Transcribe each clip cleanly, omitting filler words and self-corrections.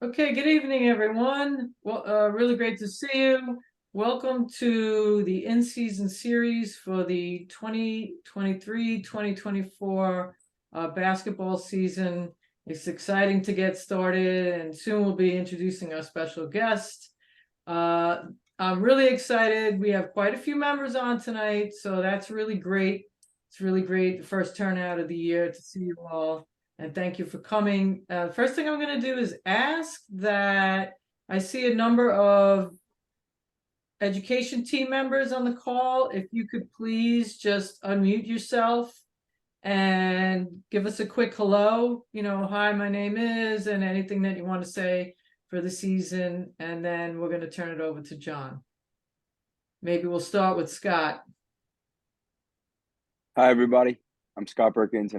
Okay, good evening, everyone. Well, really great to see you. Welcome to the in-season series for the 2023-2024 basketball season. It's exciting to get started, and soon we'll be introducing our special guest. I'm really excited. We have quite a few members on tonight, so that's really great. It's really great, the first turnout of the year, to see you all. And thank you for coming. First thing I'm going to do is ask that I see a number of education team members on the call. If you could please just unmute yourself and give us a quick hello. Hi, my name is, and anything that you want to say for the season. And then we're going to turn it over to Jon. Maybe we'll start with Scott. Hi, everybody. I'm Scott Perkins. I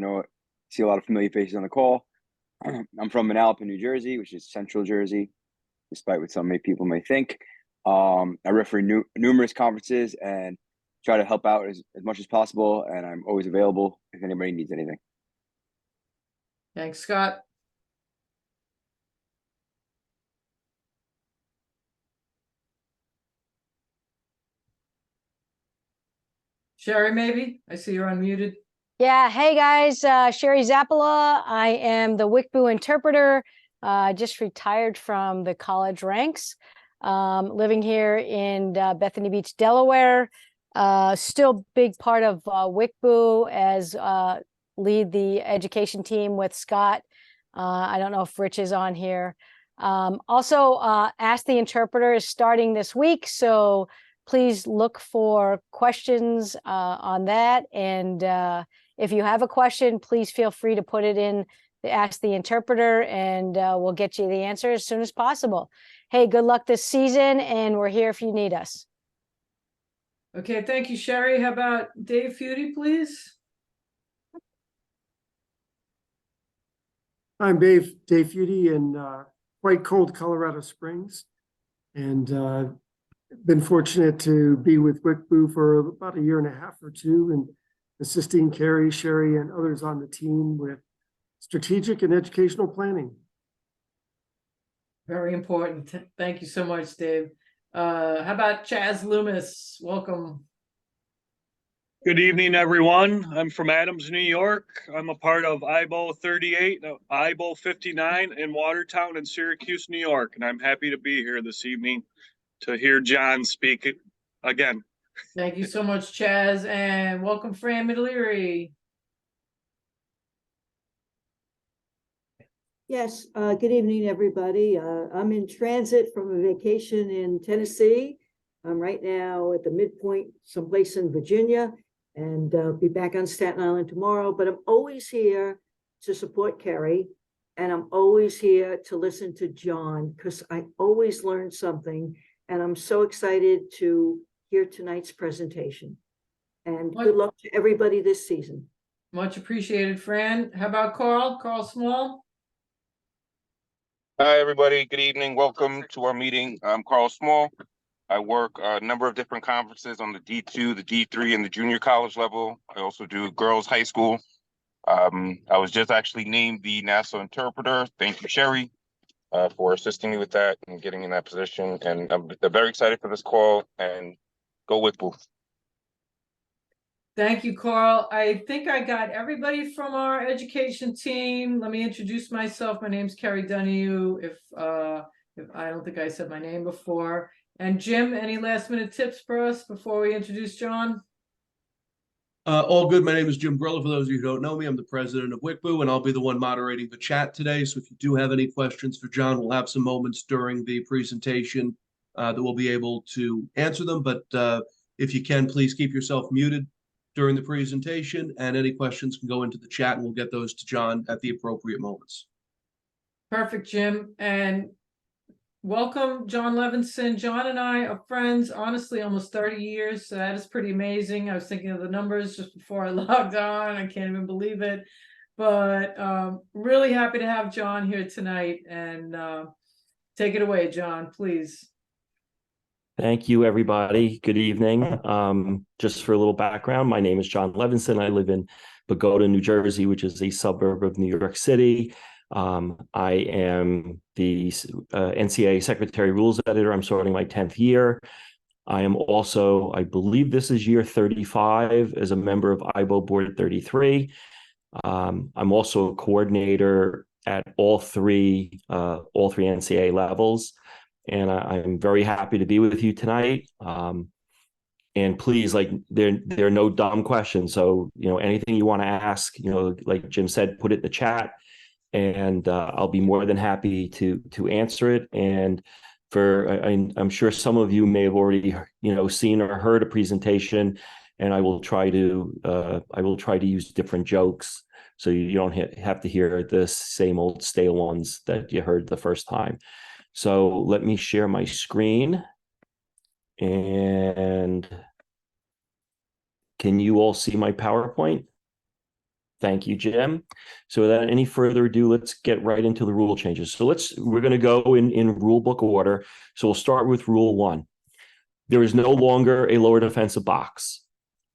see a lot of familiar faces on the call. I'm from Manalapan, New Jersey, which is central Jersey, despite what many people may think. I referee numerous conferences and try to help out as much as possible, and I'm always available if anybody needs anything. Thanks, Scott. Sherry, maybe? I see you're unmuted. Yeah, hey guys, Sherry Zappola. I am the WICBU interpreter, just retired from the college ranks, living here in Bethany Beach, Delaware. Still big part of WICBU as lead the education team with Scott. I don't know if Rich is on here. Also, Ask the Interpreter is starting this week, so please look for questions on that. And if you have a question, please feel free to put it in the Ask the Interpreter, and we'll get you the answer as soon as possible. Hey, good luck this season, and we're here if you need us. Okay, thank you, Sherry. How about Dave Feudy, please? I'm Dave Feudy in quite cold Colorado Springs, and been fortunate to be with WICBU for about a year and a half or two, and assisting Carrie, Sherry, and others on the team with strategic and educational planning. Very important. Thank you so much, Dave. How about Chaz Loomis? Welcome. Good evening, everyone. I'm from Adams, New York. I'm a part of IBO 38, IBO 59 in Watertown and Syracuse, New York. And I'm happy to be here this evening to hear Jon speak again. Thank you so much, Chaz. And welcome, Fran Midleary. Yes, good evening, everybody. I'm in transit from a vacation in Tennessee. I'm right now at the midpoint, someplace in Virginia, and be back on Staten Island tomorrow. But I'm always here to support Carrie, and I'm always here to listen to Jon, because I always learn something, and I'm so excited to hear tonight's presentation. And good luck to everybody this season. Much appreciated, Fran. How about Carl? Carl Small? Hi, everybody. Good evening. Welcome to our meeting. I'm Carl Small. I work a number of different conferences on the D2, the D3, and the junior college level. I also do girls high school. I was just actually named the national interpreter. Thank you, Sherry, for assisting me with that and getting in that position. And I'm very excited for this call, and go WICBU. Thank you, Carl. I think I got everybody from our education team. Let me introduce myself. My name's Carrie Donahue. If I don't think I said my name before. And Jim, any last minute tips for us before we introduce Jon? All good. My name is Jim Grillo. For those of you who don't know me, I'm the president of WICBU, and I'll be the one moderating the chat today. So if you do have any questions for Jon, we'll have some moments during the presentation that we'll be able to answer them. But if you can, please keep yourself muted during the presentation, and any questions can go into the chat, and we'll get those to Jon at the appropriate moments. Perfect, Jim. And welcome, Jon Levinson. Jon and I are friends, honestly, almost 30 years. So that is pretty amazing. I was thinking of the numbers just before I logged on. I can't even believe it. But really happy to have Jon here tonight. And take it away, Jon, please. Thank you, everybody. Good evening. Just for a little background, my name is Jon Levinson. I live in Bogota, New Jersey, which is a suburb of New York City. I am the NCAA Secretary Rules Editor. I'm starting my 10th year. I am also, I believe this is year 35 as a member of IBO Board 33. I'm also a coordinator at all three NCAA levels, and I'm very happy to be with you tonight. And please, like, there are no dumb questions. So, anything you want to ask, like Jim said, put it in the chat, and I'll be more than happy to answer it. And I'm sure some of you may have already, seen or heard a presentation, and I will try to use different jokes so you don't have to hear the same old stale ones that you heard the first time. So let me share my screen. And can you all see my PowerPoint? Thank you, Jim. So without any further ado, let's get right into the rule changes. So we're going to go in rule book order. So we'll start with rule 1. There is no longer a lower defensive box.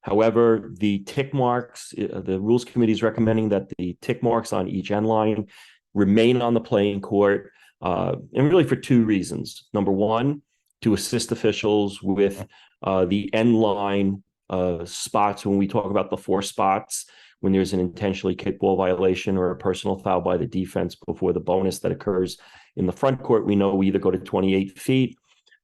However, the tick marks, the rules committee is recommending that the tick marks on each end line remain on the playing court, and really for 2 reasons. Number 1, to assist officials with the end line spots when we talk about the 4 spots, when there's an intentionally kicked ball violation or a personal foul by the defense before the bonus that occurs in the front court. We know we either go to 28 feet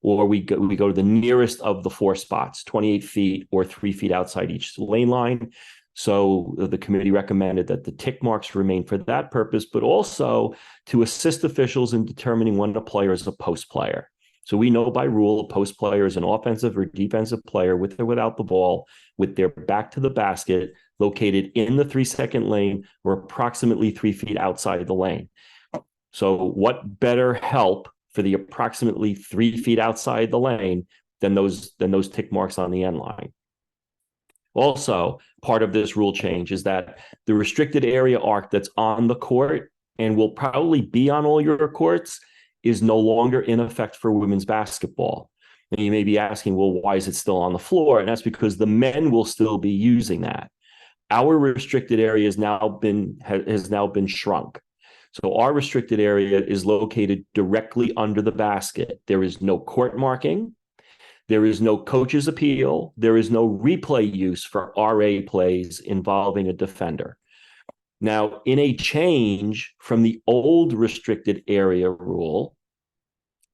or we go to the nearest of the 4 spots, 28 feet or 3 feet outside each lane line. So the committee recommended that the tick marks remain for that purpose, but also to assist officials in determining when a player is a post player. So we know by rule, a post player is an offensive or defensive player with or without the ball, with their back to the basket, located in the 3-second lane or approximately 3 feet outside the lane. So what better help for the approximately 3 feet outside the lane than those tick marks on the end line? Also, part of this rule change is that the restricted area arc that's on the court and will probably be on all your courts is no longer in effect for women's basketball. And you may be asking, well, why is it still on the floor? And that's because the men will still be using that. Our restricted area has now been shrunk. So our restricted area is located directly under the basket. There is no court marking. There is no coach's appeal. There is no replay use for RA plays involving a defender. Now, in a change from the old restricted area rule,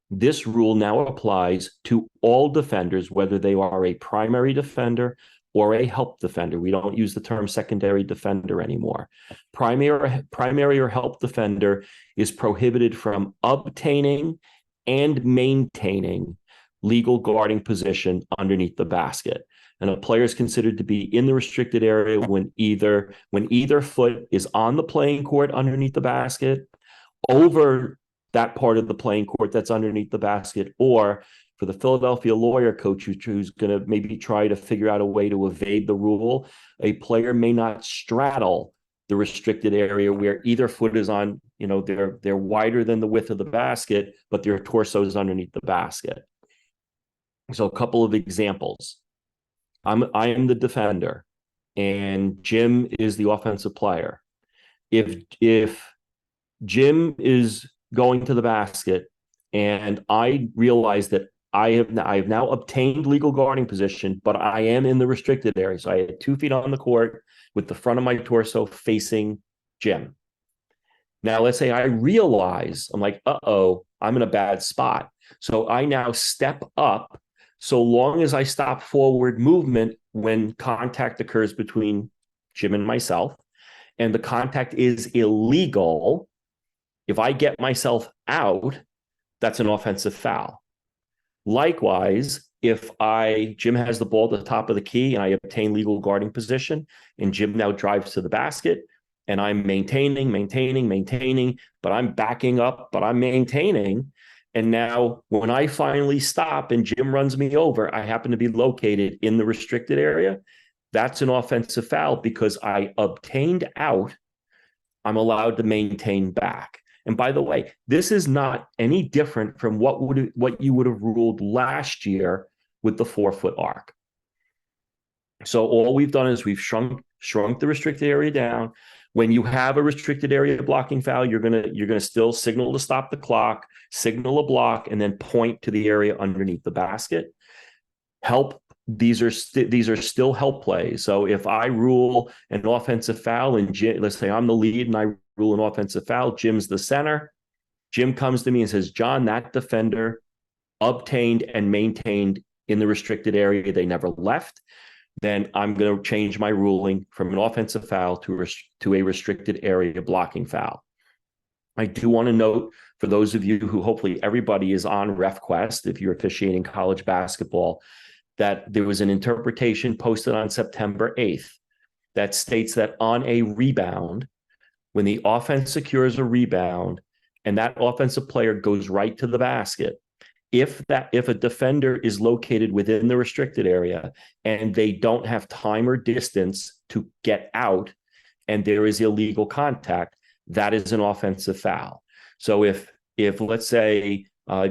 this rule now applies to all defenders, whether they are a primary defender or a help defender. We don't use the term secondary defender anymore. Primary or help defender is prohibited from obtaining and maintaining legal guarding position underneath the basket. And a player is considered to be in the restricted area when either foot is on the playing court underneath the basket, over that part of the playing court that's underneath the basket, or for the Philadelphia lawyer coach who's going to maybe try to figure out a way to evade the rule, a player may not straddle the restricted area where either foot is on, they're wider than the width of the basket, but their torso is underneath the basket. So a couple of examples. I am the defender and Jim is the offensive player. If Jim is going to the basket and I realize that I have now obtained legal guarding position, but I am in the restricted area. So I had 2 feet on the court with the front of my torso facing Jim. Now, let's say I realize, I'm like, I'm in a bad spot. So I now step up, so long as I stop forward movement when contact occurs between Jim and myself, and the contact is illegal. If I get myself out, that's an offensive foul. Likewise, if Jim has the ball at the top of the key and I obtain legal guarding position, and Jim now drives to the basket, and I'm maintaining, but I'm backing up, but I'm maintaining. And now when I finally stop and Jim runs me over, I happen to be located in the restricted area. That's an offensive foul because I obtained out. I'm allowed to maintain back. And by the way, this is not any different from what you would have ruled last year with the 4-foot arc. So all we've done is we've shrunk the restricted area down. When you have a restricted area blocking foul, you're gonna still signal to stop the clock, signal a block, and then point to the area underneath the basket. Help. These are still help plays. So if I rule an offensive foul and let's say I'm the lead and I rule an offensive foul, Jim's the center. Jim comes to me and says, John, that defender obtained and maintained in the restricted area. They never left. Then I'm going to change my ruling from an offensive foul to a restricted area blocking foul. I do want to note, for those of you who hopefully everybody is on RefQuest, if you're officiating college basketball, that there was an interpretation posted on September 8th that states that on a rebound, when the offense secures a rebound and that offensive player goes right to the basket, if a defender is located within the restricted area and they don't have time or distance to get out and there is illegal contact, that is an offensive foul. So if let's say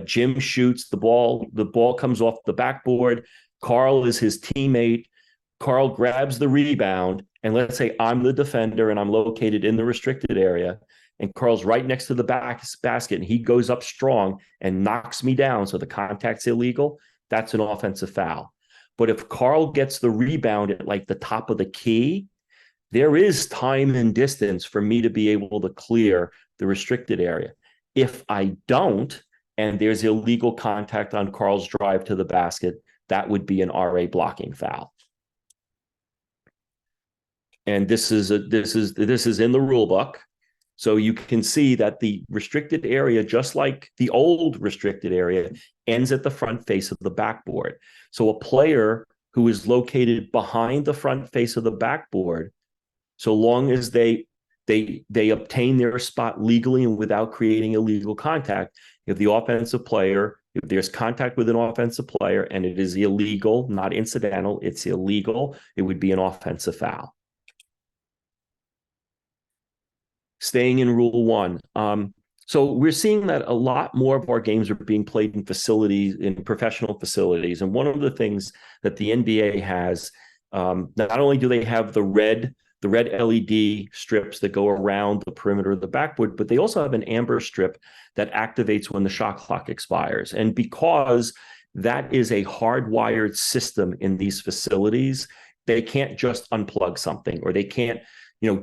Jim shoots the ball comes off the backboard, Carl is his teammate, Carl grabs the rebound, and let's say I'm the defender and I'm located in the restricted area, and Carl's right next to the basket, and he goes up strong and knocks me down, so the contact's illegal, that's an offensive foul. But if Carl gets the rebound at like the top of the key, there is time and distance for me to be able to clear the restricted area. If I don't, and there's illegal contact on Carl's drive to the basket, that would be an RA blocking foul. And this is in the rule book. So you can see that the restricted area, just like the old restricted area, ends at the front face of the backboard. So a player who is located behind the front face of the backboard, so long as they obtain their spot legally and without creating illegal contact, if there's contact with an offensive player and it is illegal, not incidental, it's illegal, it would be an offensive foul. Staying in Rule 1. So we're seeing that a lot more of our games are being played in facilities, in professional facilities. And one of the things that the NBA has, not only do they have the red LED strips that go around the perimeter of the backboard, but they also have an amber strip that activates when the shot clock expires. And because that is a hardwired system in these facilities, they can't just unplug something, or they can't,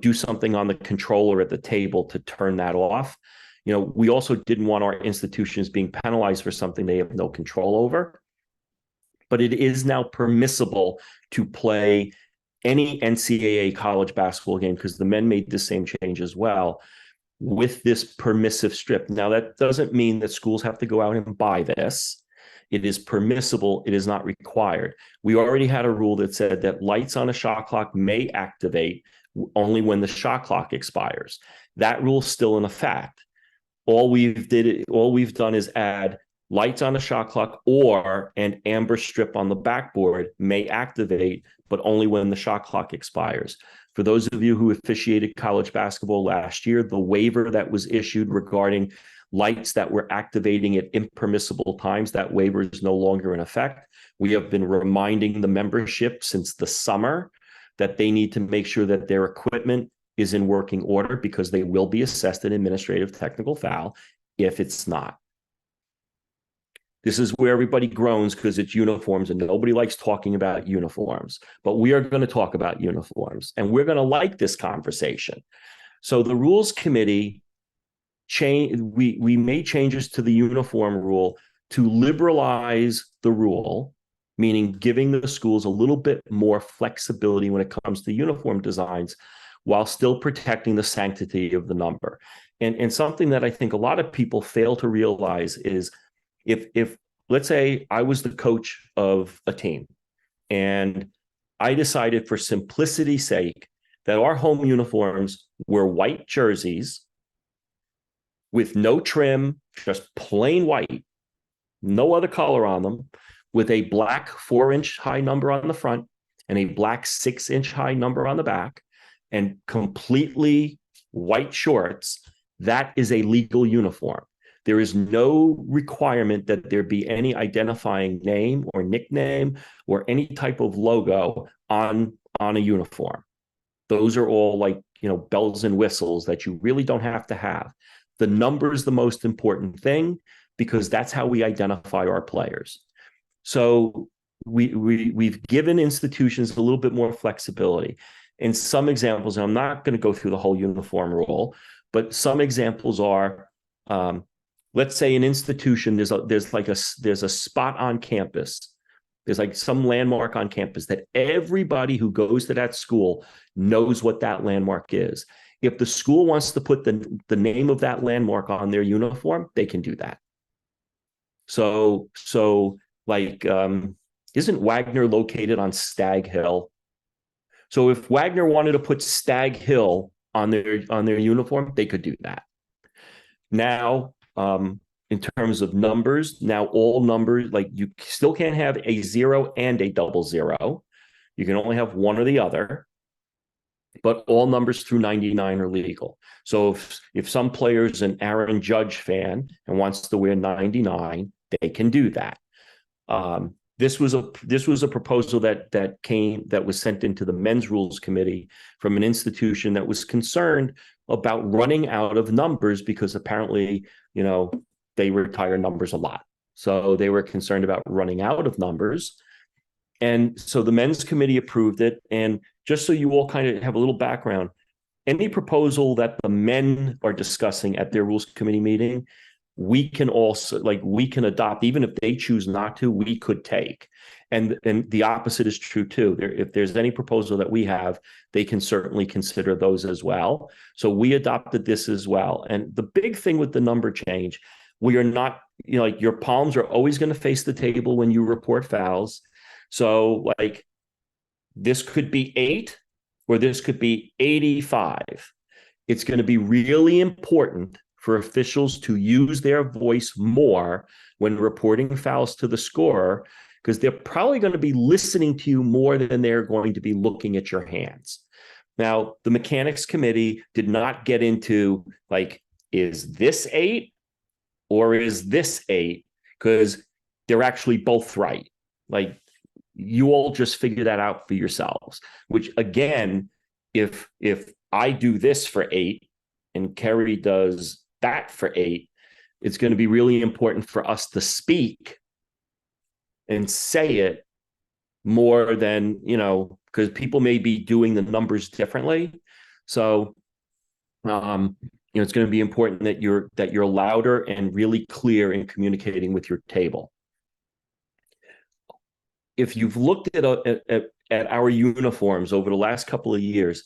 do something on the controller at the table to turn that off. We also didn't want our institutions being penalized for something they have no control over. But it is now permissible to play any NCAA college basketball game, because the men made the same change as well, with this permissive strip. Now, that doesn't mean that schools have to go out and buy this. It is permissible. It is not required. We already had a rule that said that lights on a shot clock may activate only when the shot clock expires. That rule's still in effect. All we've done is add lights on a shot clock or an amber strip on the backboard may activate, but only when the shot clock expires. For those of you who officiated college basketball last year, the waiver that was issued regarding lights that were activating at impermissible times, that waiver is no longer in effect. We have been reminding the membership since the summer that they need to make sure that their equipment is in working order, because they will be assessed an administrative technical foul if it's not. This is where everybody groans, because it's uniforms and nobody likes talking about uniforms. But we are going to talk about uniforms, and we're going to like this conversation. So the rules committee we made changes to the uniform rule to liberalize the rule, meaning giving the schools a little bit more flexibility when it comes to uniform designs, while still protecting the sanctity of the number. And something that I think a lot of people fail to realize is, if let's say I was the coach of a team and I decided, for simplicity's sake, that our home uniforms were white jerseys with no trim, just plain white, no other color on them, with a black 4-inch high number on the front and a black 6-inch high number on the back, and completely white shorts, that is a legal uniform. There is no requirement that there be any identifying name or nickname or any type of logo on a uniform. Those are all like bells and whistles that you really don't have to have. The number is the most important thing because that's how we identify our players. So we've given institutions a little bit more flexibility. And some examples, and I'm not going to go through the whole uniform rule, but some examples are, let's say an institution, there's a spot on campus. There's like some landmark on campus that everybody who goes to that school knows what that landmark is. If the school wants to put the name of that landmark on their uniform, they can do that. So like, isn't Wagner located on Stag Hill? So if Wagner wanted to put Stag Hill on their uniform, they could do that. Now, in terms of numbers, now all numbers, like you still can't have a 0 and a 00. You can only have one or the other, but all numbers through 99 are legal. So if some player's an Aaron Judge fan and wants to wear 99, they can do that. This was a proposal that was sent into the men's rules committee from an institution that was concerned about running out of numbers because apparently, they retire numbers a lot. So they were concerned about running out of numbers. And so the men's committee approved it. And just so you all kind of have a little background, any proposal that the men are discussing at their rules committee meeting, we can adopt, even if they choose not to, we could take. And the opposite is true too. If there's any proposal that we have, they can certainly consider those as well. So we adopted this as well. And the big thing with the number change, we are not, your palms are always going to face the table when you report fouls. So like this could be 8 or this could be 85. It's going to be really important for officials to use their voice more when reporting fouls to the scorer, because they're probably going to be listening to you more than they're going to be looking at your hands. Now, the mechanics committee did not get into like, is this 8 or is this 8? Because they're actually both right. Like, you all just figure that out for yourselves, which again, if I do this for 8 and Kerry does that for 8, it's going to be really important for us to speak and say it more than, because people may be doing the numbers differently. So, it's going to be important that you're louder and really clear in communicating with your table. If you've looked at our uniforms over the last couple of years,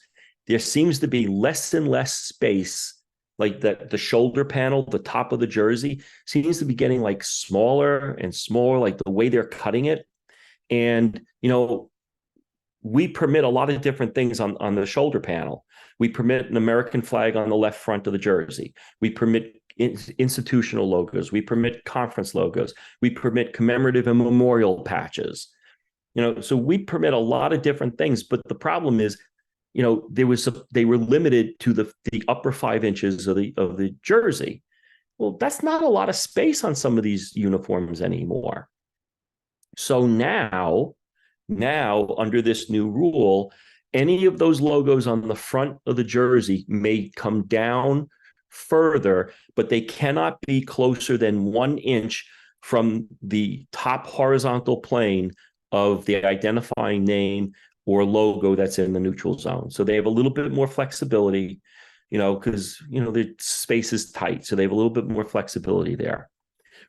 there seems to be less and less space. Like the shoulder panel, the top of the jersey seems to be getting like smaller and smaller, like the way they're cutting it. And, we permit a lot of different things on the shoulder panel. We permit an American flag on the left front of the jersey. We permit institutional logos. We permit conference logos. We permit commemorative and memorial patches. So we permit a lot of different things. But the problem is, they were limited to the upper 5 inches of the jersey. Well, that's not a lot of space on some of these uniforms anymore. So now under this new rule, any of those logos on the front of the jersey may come down further, but they cannot be closer than 1 inch from the top horizontal plane of the identifying name or logo that's in the neutral zone. So they have a little bit more flexibility, because, the space is tight. So they have a little bit more flexibility there.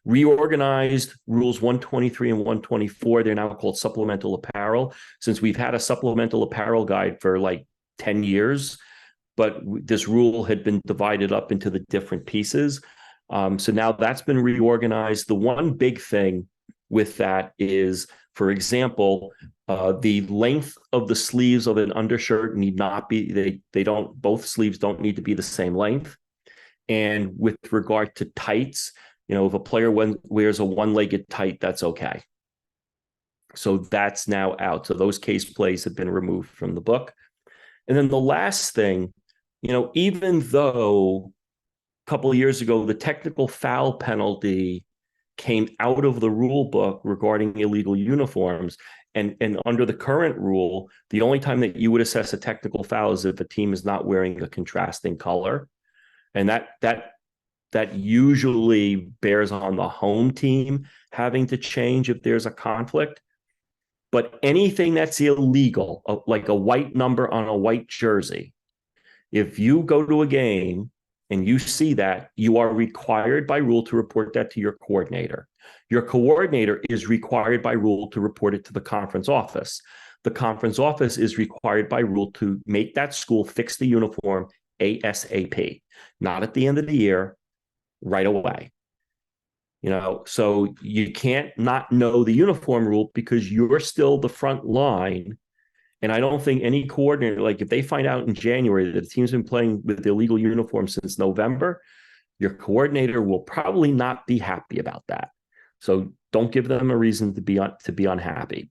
Reorganized rules 123 and 124. They're now called supplemental apparel, since we've had a supplemental apparel guide for like 10 years, but this rule had been divided up into the different pieces. So now that's been reorganized. The one big thing with that is, for example, the length of the sleeves of an undershirt need not be, both sleeves don't need to be the same length. And with regard to tights, if a player wears a one-legged tight, that's okay. So that's now out. So those case plays have been removed from the book. And then the last thing, even though a couple of years ago, the technical foul penalty came out of the rule book regarding illegal uniforms, And under the current rule, the only time that you would assess a technical foul is if a team is not wearing a contrasting color. And that usually bears on the home team having to change if there's a conflict. But anything that's illegal, like a white number on a white jersey, if you go to a game and you see that, you are required by rule to report that to your coordinator. Your coordinator is required by rule to report it to the conference office. The conference office is required by rule to make that school fix the uniform ASAP, not at the end of the year, right away. So you can't not know the uniform rule because you're still the front line. And I don't think any coordinator, like if they find out in January that the team's been playing with illegal uniforms since November, your coordinator will probably not be happy about that. So don't give them a reason to be unhappy.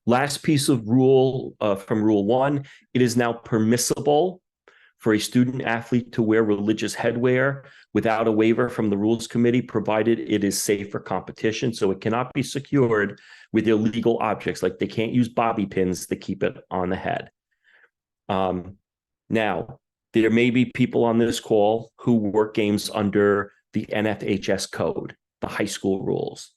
Last piece of rule from Rule 1, it is now permissible for a student athlete to wear religious headwear without a waiver from the Rules Committee, provided it is safe for competition. So it cannot be secured with illegal objects, like they can't use bobby pins to keep it on the head. Now, there may be people on this call who work games under the NFHS code, the high school rules.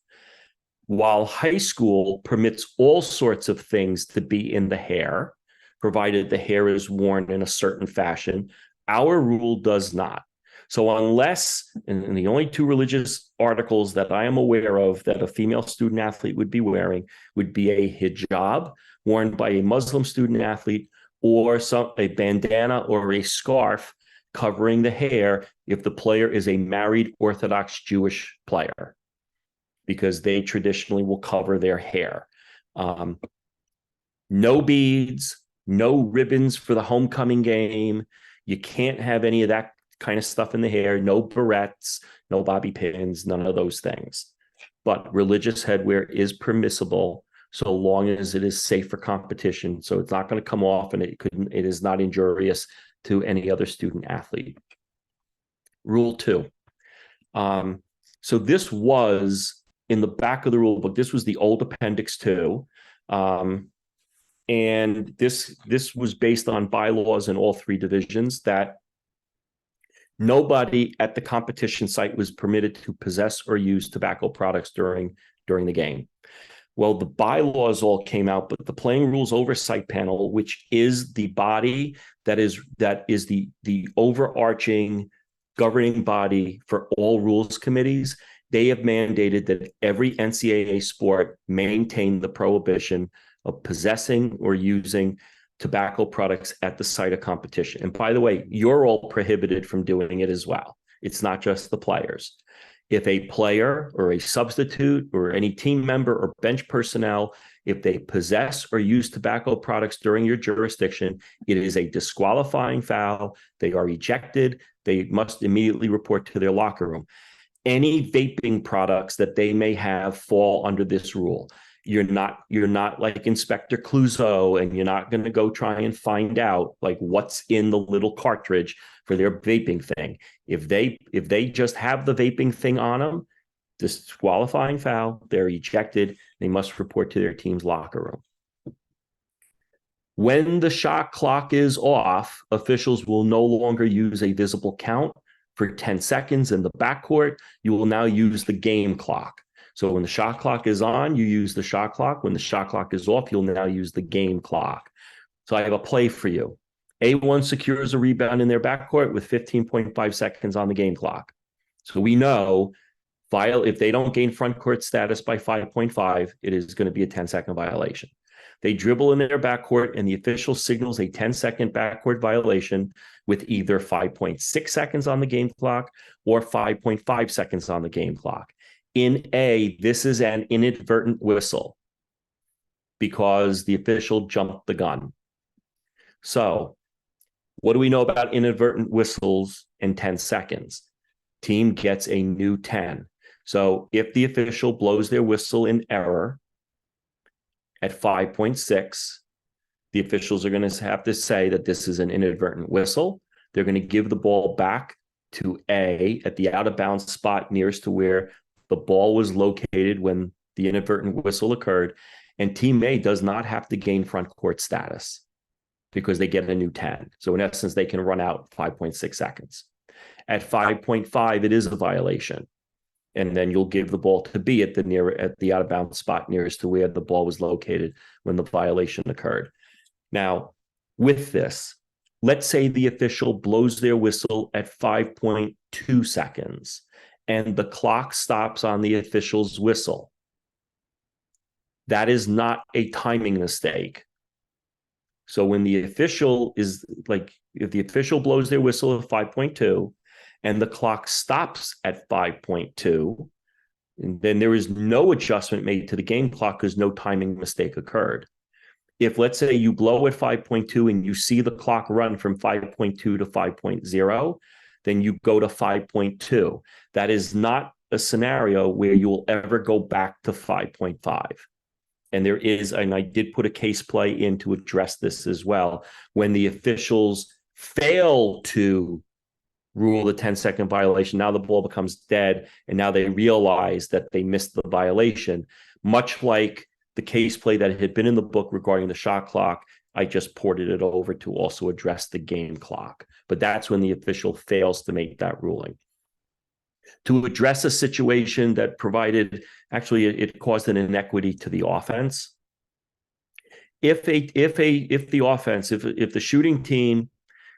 While high school permits all sorts of things to be in the hair, provided the hair is worn in a certain fashion, our rule does not. So unless, and the only two religious articles that I am aware of that a female student athlete would be wearing would be a hijab worn by a Muslim student athlete, or a bandana or a scarf covering the hair if the player is a married Orthodox Jewish player, because they traditionally will cover their hair. No beads, no ribbons for the homecoming game. You can't have any of that kind of stuff in the hair, no barrettes, no bobby pins, none of those things. But religious headwear is permissible so long as it is safe for competition. So it's not going to come off, and it is not injurious to any other student athlete. Rule 2. So this was in the back of the rule book. This was the old Appendix 2. And this was based on bylaws in all 3 divisions that nobody at the competition site was permitted to possess or use tobacco products during the game. Well, the bylaws all came out, but the Playing Rules Oversight Panel, which is the body that is the overarching governing body for all rules committees, they have mandated that every NCAA sport maintain the prohibition of possessing or using tobacco products at the site of competition. And by the way, you're all prohibited from doing it as well. It's not just the players. If a player or a substitute or any team member or bench personnel, if they possess or use tobacco products during your jurisdiction, it is a disqualifying foul. They are ejected. They must immediately report to their locker room. Any vaping products that they may have fall under this rule. You're not like Inspector Clouseau, and you're not going to go try and find out like what's in the little cartridge for their vaping thing. If they just have the vaping thing on them, disqualifying foul, they're ejected. They must report to their team's locker room. When the shot clock is off, officials will no longer use a visible count for 10 seconds in the backcourt. You will now use the game clock. So when the shot clock is on, you use the shot clock. When the shot clock is off, you'll now use the game clock. So I have a play for you. A1 secures a rebound in their backcourt with 15.5 seconds on the game clock. So we know if they don't gain front court status by 5.5, it is going to be a 10-second violation. They dribble in their backcourt, and the official signals a 10-second backcourt violation with either 5.6 seconds on the game clock or 5.5 seconds on the game clock. In A, this is an inadvertent whistle because the official jumped the gun. So what do we know about inadvertent whistles in 10 seconds? Team gets a new 10. So if the official blows their whistle in error at 5.6, the officials are going to have to say that this is an inadvertent whistle. They're going to give the ball back to A at the out of bounds spot nearest to where the ball was located when the inadvertent whistle occurred. And Team A does not have to gain front court status because they get a new 10. So in essence, they can run out 5.6 seconds. At 5.5, it is a violation. And then you'll give the ball to B at the out of bounds spot nearest to where the ball was located when the violation occurred. Now, with this, let's say the official blows their whistle at 5.2 seconds and the clock stops on the official's whistle. That is not a timing mistake. So when the official is like, if the official blows their whistle at 5.2 and the clock stops at 5.2, then there is no adjustment made to the game clock because no timing mistake occurred. If, let's say, you blow at 5.2 and you see the clock run from 5.2 to 5.0, then you go to 5.2. That is not a scenario where you will ever go back to 5.5. And there is, and I did put a case play in to address this as well, when the officials fail to rule the 10-second violation, now the ball becomes dead, and now they realize that they missed the violation. Much like the case play that had been in the book regarding the shot clock, I just ported it over to also address the game clock. But that's when the official fails to make that ruling. To address a situation that provided, actually, it caused an inequity to the offense. If the offense, if the shooting team,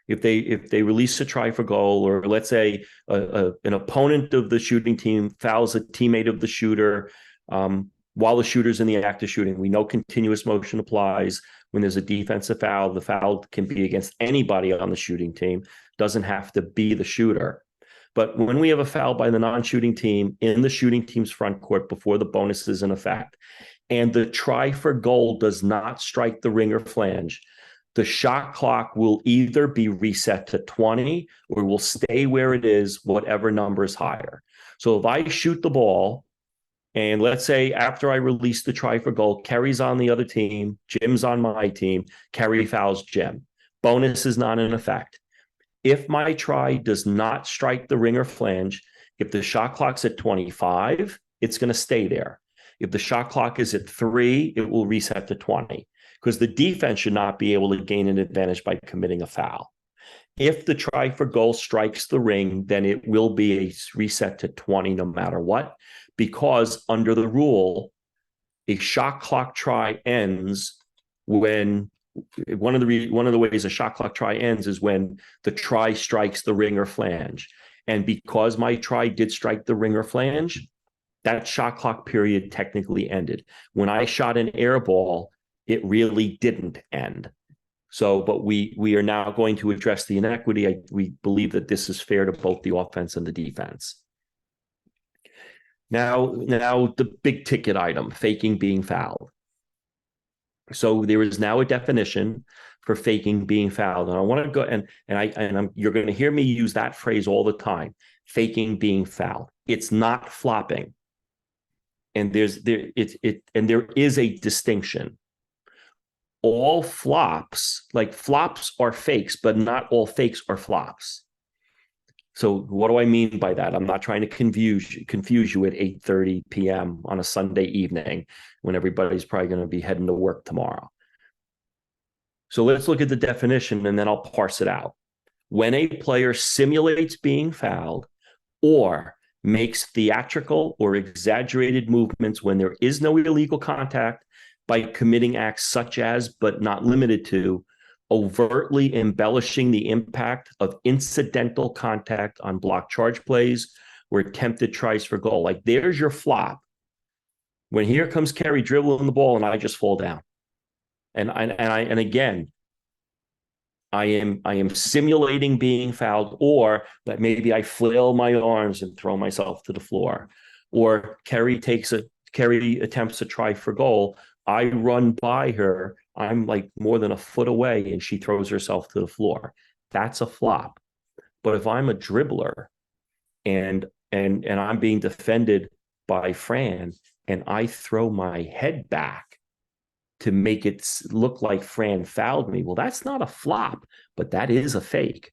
if they release a try for goal, or let's say an opponent of the shooting team fouls a teammate of the shooter while the shooter's in the act of shooting, we know continuous motion applies. When there's a defensive foul, the foul can be against anybody on the shooting team, doesn't have to be the shooter. But when we have a foul by the non-shooting team in the shooting team's front court before the bonus is in effect, and the try for goal does not strike the ring or flange, the shot clock will either be reset to 20 or will stay where it is, whatever number is higher. So if I shoot the ball, and let's say after I release the try for goal, Kerry's on the other team, Jim's on my team, Kerry fouls Jim. Bonus is not in effect. If my try does not strike the ring or flange, if the shot clock's at 25, it's going to stay there. If the shot clock is at 3, it will reset to 20, because the defense should not be able to gain an advantage by committing a foul. If the try for goal strikes the ring, then it will be a reset to 20 no matter what, because under the rule, a shot clock try ends when one of the ways a shot clock try ends is when the try strikes the ring or flange. And because my try did strike the ring or flange, that shot clock period technically ended. When I shot an air ball, it really didn't end. So, but we are now going to address the inequity. We believe that this is fair to both the offense and the defense. Now the big ticket item, faking being fouled. So there is now a definition for faking being fouled, and I want to go you're going to hear me use that phrase all the time. Faking being fouled. It's not flopping, and there is a distinction. All flops, like flops, are fakes, but not all fakes are flops. So what do I mean by that? I'm not trying to confuse you at 8:30 p.m. on a Sunday evening when everybody's probably going to be heading to work tomorrow. So let's look at the definition and then I'll parse it out. When a player simulates being fouled or makes theatrical or exaggerated movements when there is no illegal contact by committing acts such as, but not limited to, overtly embellishing the impact of incidental contact on block charge plays or attempted tries for goal. Like, there's your flop. When here comes Kerry dribbling the ball and I just fall down. And again, I am simulating being fouled, or that maybe I flail my arms and throw myself to the floor. Or Kerry attempts to try for goal. I run by her. I'm like more than a foot away and she throws herself to the floor. That's a flop. But if I'm a dribbler and I'm being defended by Fran and I throw my head back to make it look like Fran fouled me, well, that's not a flop, but that is a fake.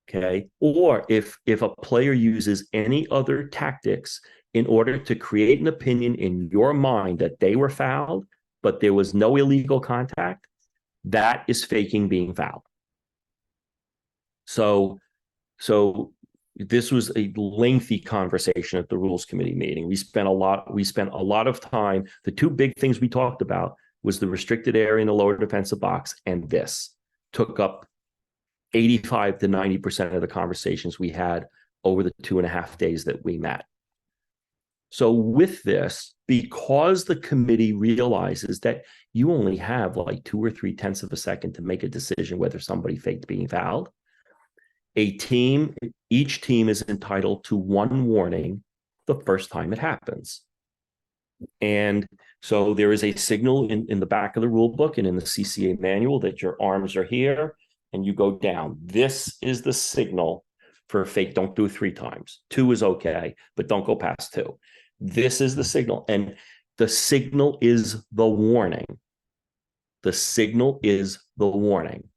Okay. Or if a player uses any other tactics in order to create an opinion in your mind that they were fouled, but there was no illegal contact, that is faking being fouled. So this was a lengthy conversation at the rules committee meeting. We spent a lot of time. The two big things we talked about was the restricted area in the lower defensive box, and this took up 85 to 90% of the conversations we had over the 2.5 days that we met. So with this, because the committee realizes that you only have like 2 or 3 tenths of a second to make a decision whether somebody faked being fouled, each team is entitled to 1 warning the first time it happens. And so there is a signal in the back of the rule book and in the CCA manual that your arms are here and you go down. This is the signal for a fake. Don't do it 3 times. 2 is okay, but don't go past 2. This is the signal. And the signal is the warning. The signal is the warning.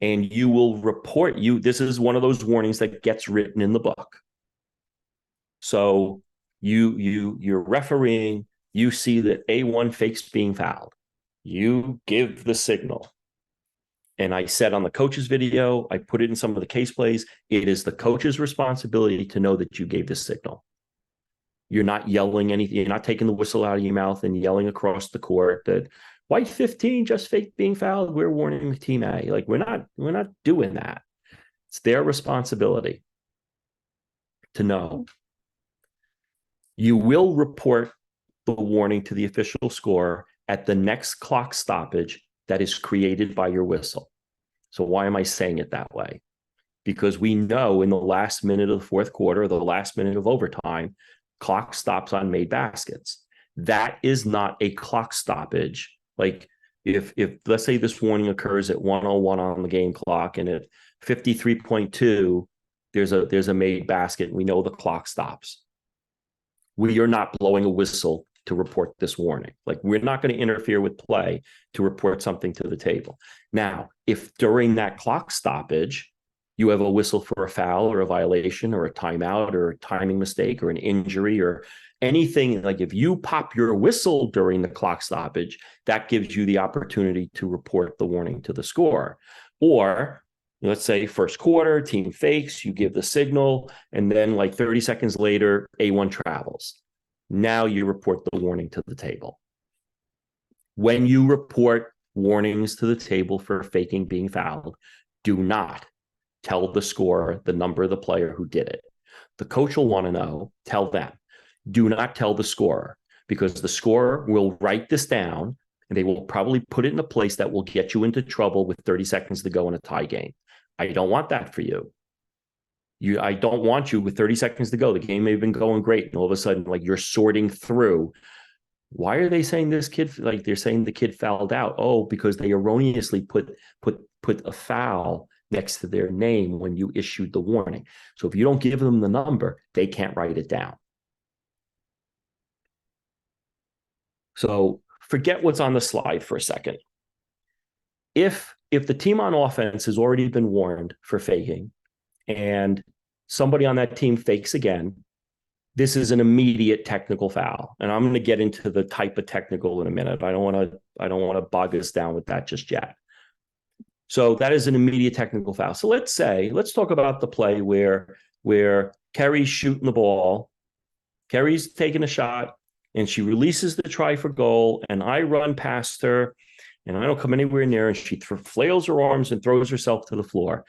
And you will report this is one of those warnings that gets written in the book. So you're refereeing, you see that A1 fakes being fouled. You give the signal. And I said on the coach's video, I put it in some of the case plays, it is the coach's responsibility to know that you gave the signal. You're not yelling anything, you're not taking the whistle out of your mouth and yelling across the court that white 15 just faked being fouled. We're warning team A. Like we're not doing that. It's their responsibility to know. You will report the warning to the official scorer at the next clock stoppage that is created by your whistle. So why am I saying it that way? Because we know in the last minute of the 4th quarter, the last minute of overtime, clock stops on made baskets. That is not a clock stoppage. Like if let's say this warning occurs at 1:01 on the game clock and at 53.2 there's a made basket and we know the clock stops. We are not blowing a whistle to report this warning. Like we're not going to interfere with play to report something to the table. Now, if during that clock stoppage you have a whistle for a foul or a violation or a timeout or a timing mistake or an injury or anything, like if you pop your whistle during the clock stoppage, that gives you the opportunity to report the warning to the scorer. Or let's say first quarter, team fakes, you give the signal, and then like 30 seconds later, A1 travels. Now you report the warning to the table. When you report warnings to the table for faking being fouled, do not tell the scorer the number of the player who did it. The coach will want to know, tell them. Do not tell the scorer, because the scorer will write this down and they will probably put it in a place that will get you into trouble with 30 seconds to go in a tie game. I don't want that for you. I don't want you with 30 seconds to go. The game may have been going great, and all of a sudden, like you're sorting through. Why are they saying this kid? Like they're saying the kid fouled out. Oh, because they erroneously put a foul next to their name when you issued the warning. So if you don't give them the number, they can't write it down. So forget what's on the slide for a second. If the team on offense has already been warned for faking and somebody on that team fakes again, this is an immediate technical foul. And I'm going to get into the type of technical in a minute. I don't want to bog us down with that just yet. So that is an immediate technical foul. So let's talk about the play where Kerry's shooting the ball. Kerry's taking a shot and she releases the try for goal, and I run past her and I don't come anywhere near, and she flails her arms and throws herself to the floor.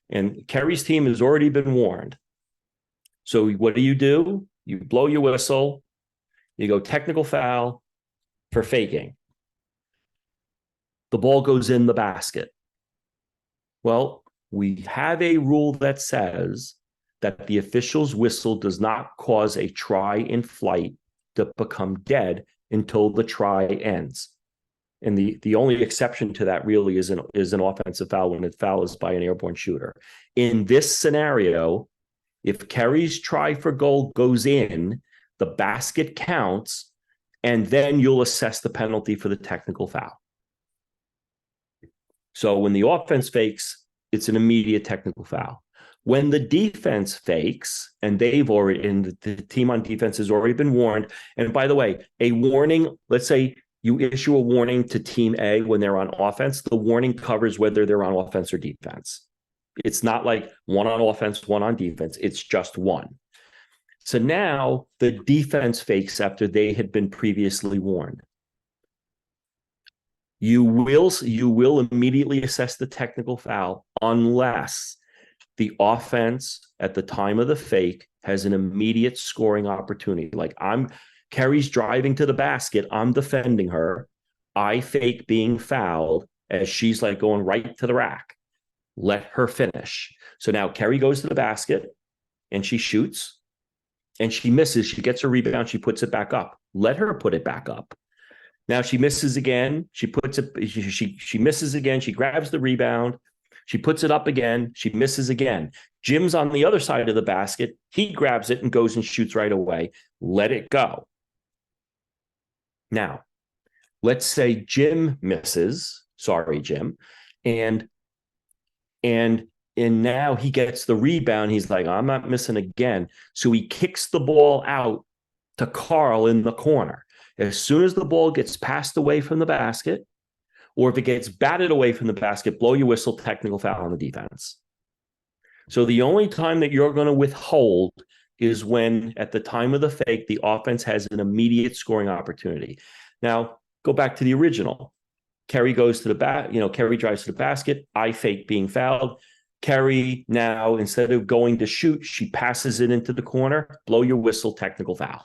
And Kerry's team has already been warned. So what do? You blow your whistle, you go technical foul for faking. The ball goes in the basket. Well, we have a rule that says that the official's whistle does not cause a try in flight to become dead until the try ends. And the only exception to that really is an offensive foul when it fouls by an airborne shooter. In this scenario, if Kerry's try for goal goes in, the basket counts, and then you'll assess the penalty for the technical foul. So when the offense fakes, it's an immediate technical foul. When the defense fakes, and the team on defense has already been warned, and by the way, a warning, let's say you issue a warning to team A when they're on offense, the warning covers whether they're on offense or defense. It's not like one on offense, one on defense. It's just one. So now the defense fakes after they had been previously warned. You will immediately assess the technical foul unless the offense at the time of the fake has an immediate scoring opportunity. Like Kerry's driving to the basket, I'm defending her. I fake being fouled as she's like going right to the rack. Let her finish. So now Kerry goes to the basket and she shoots and she misses. She gets a rebound. She puts it back up. Let her put it back up. Now she misses again. She misses again. She grabs the rebound. She puts it up again. She misses again. Jim's on the other side of the basket. He grabs it and goes and shoots right away. Let it go. Now, let's say Jim misses. Sorry, Jim. And now he gets the rebound. He's like, I'm not missing again. So he kicks the ball out to Carl in the corner. As soon as the ball gets passed away from the basket, or if it gets batted away from the basket, blow your whistle, technical foul on the defense. So the only time that you're going to withhold is when, at the time of the fake, the offense has an immediate scoring opportunity. Now, go back to the original. Kerry goes to the Kerry drives to the basket. I fake being fouled. Kerry now, instead of going to shoot, she passes it into the corner. Blow your whistle, technical foul.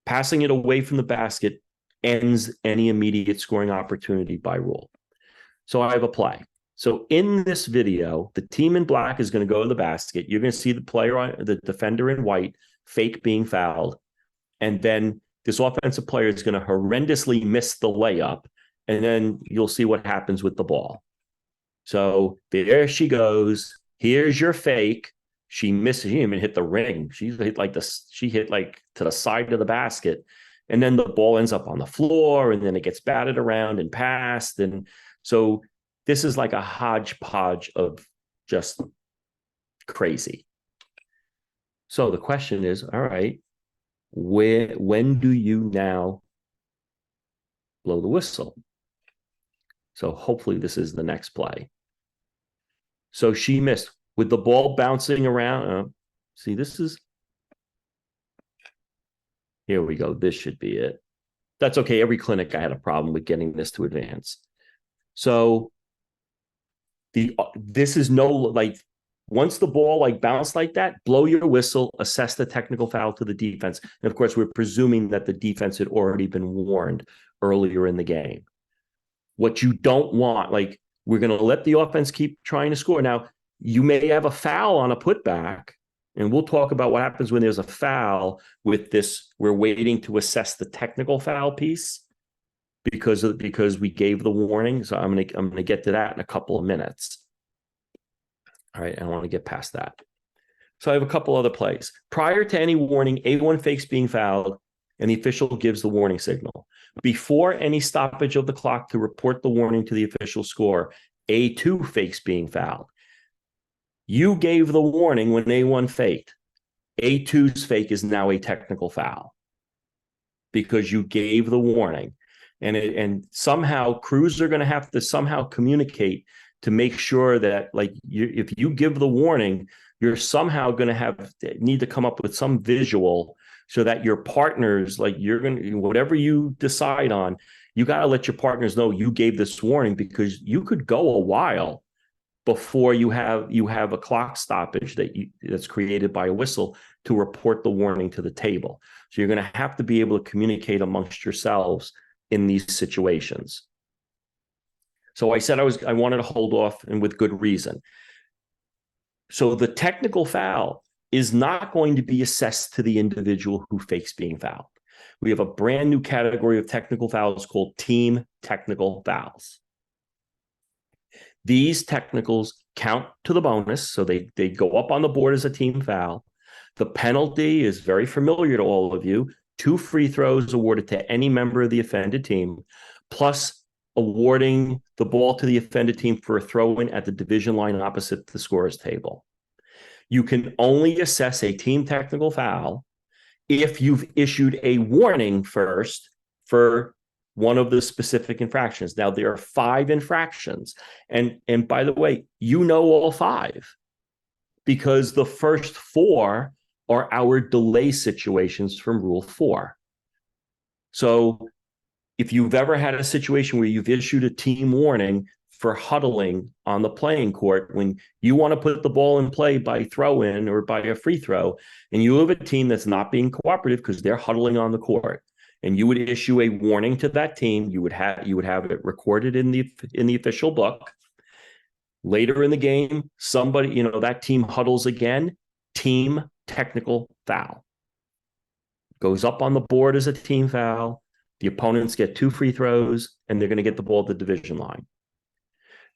Passing it away from the basket ends any immediate scoring opportunity by rule. So I have a play. So in this video, the team in black is going to go to the basket. You're going to see the defender in white fake being fouled. And then this offensive player is going to horrendously miss the layup. And then you'll see what happens with the ball. So there she goes. Here's your fake. She misses. She didn't even hit the ring. She hit like to the side of the basket. And then the ball ends up on the floor, and then it gets batted around and passed. And so this is like a hodgepodge of just crazy. So the question is, all right, when do you now blow the whistle? So hopefully this is the next play. So she missed with the ball bouncing around. See, this is, here we go. This should be it. That's okay. Every clinic I had a problem with getting this to advance. So this is once the ball bounced like that, blow your whistle, assess the technical foul to the defense. And of course, we're presuming that the defense had already been warned earlier in the game. What you don't want, we're going to let the offense keep trying to score. Now, you may have a foul on a putback, and we'll talk about what happens when there's a foul with this. We're waiting to assess the technical foul piece because we gave the warning. So I'm going to get to that in a couple of minutes. All right, I want to get past that. So I have a couple other plays. Prior to any warning, A1 fakes being fouled, and the official gives the warning signal. Before any stoppage of the clock to report the warning to the official score, A2 fakes being fouled. You gave the warning when A1 faked. A2's fake is now a technical foul because you gave the warning. And somehow crews are going to have to somehow communicate to make sure that if you give the warning, you're somehow going to need to come up with some visual so that your partners, whatever you decide on, you got to let your partners know you gave this warning, because you could go a while before you have a clock stoppage that's created by a whistle to report the warning to the table. So you're going to have to be able to communicate amongst yourselves in these situations. So I said I wanted to hold off, and with good reason. So the technical foul is not going to be assessed to the individual who fakes being fouled. We have a brand new category of technical fouls called team technical fouls. These technicals count to the bonus, so they go up on the board as a team foul. The penalty is very familiar to all of you. 2 free throws awarded to any member of the offended team, plus awarding the ball to the offended team for a throw-in at the division line opposite the scorer's table. You can only assess a team technical foul if you've issued a warning first for one of the specific infractions. Now, there are 5 infractions. And by the way, you know all 5 because the first 4 are our delay situations from Rule 4. So if you've ever had a situation where you've issued a team warning for huddling on the playing court, when you want to put the ball in play by throw in or by a free throw, and you have a team that's not being cooperative because they're huddling on the court, and you would issue a warning to that team, you would have it recorded in the official book. Later in the game, somebody, that team huddles again, team technical foul. Goes up on the board as a team foul. The opponents get 2 free throws, and they're going to get the ball at the division line.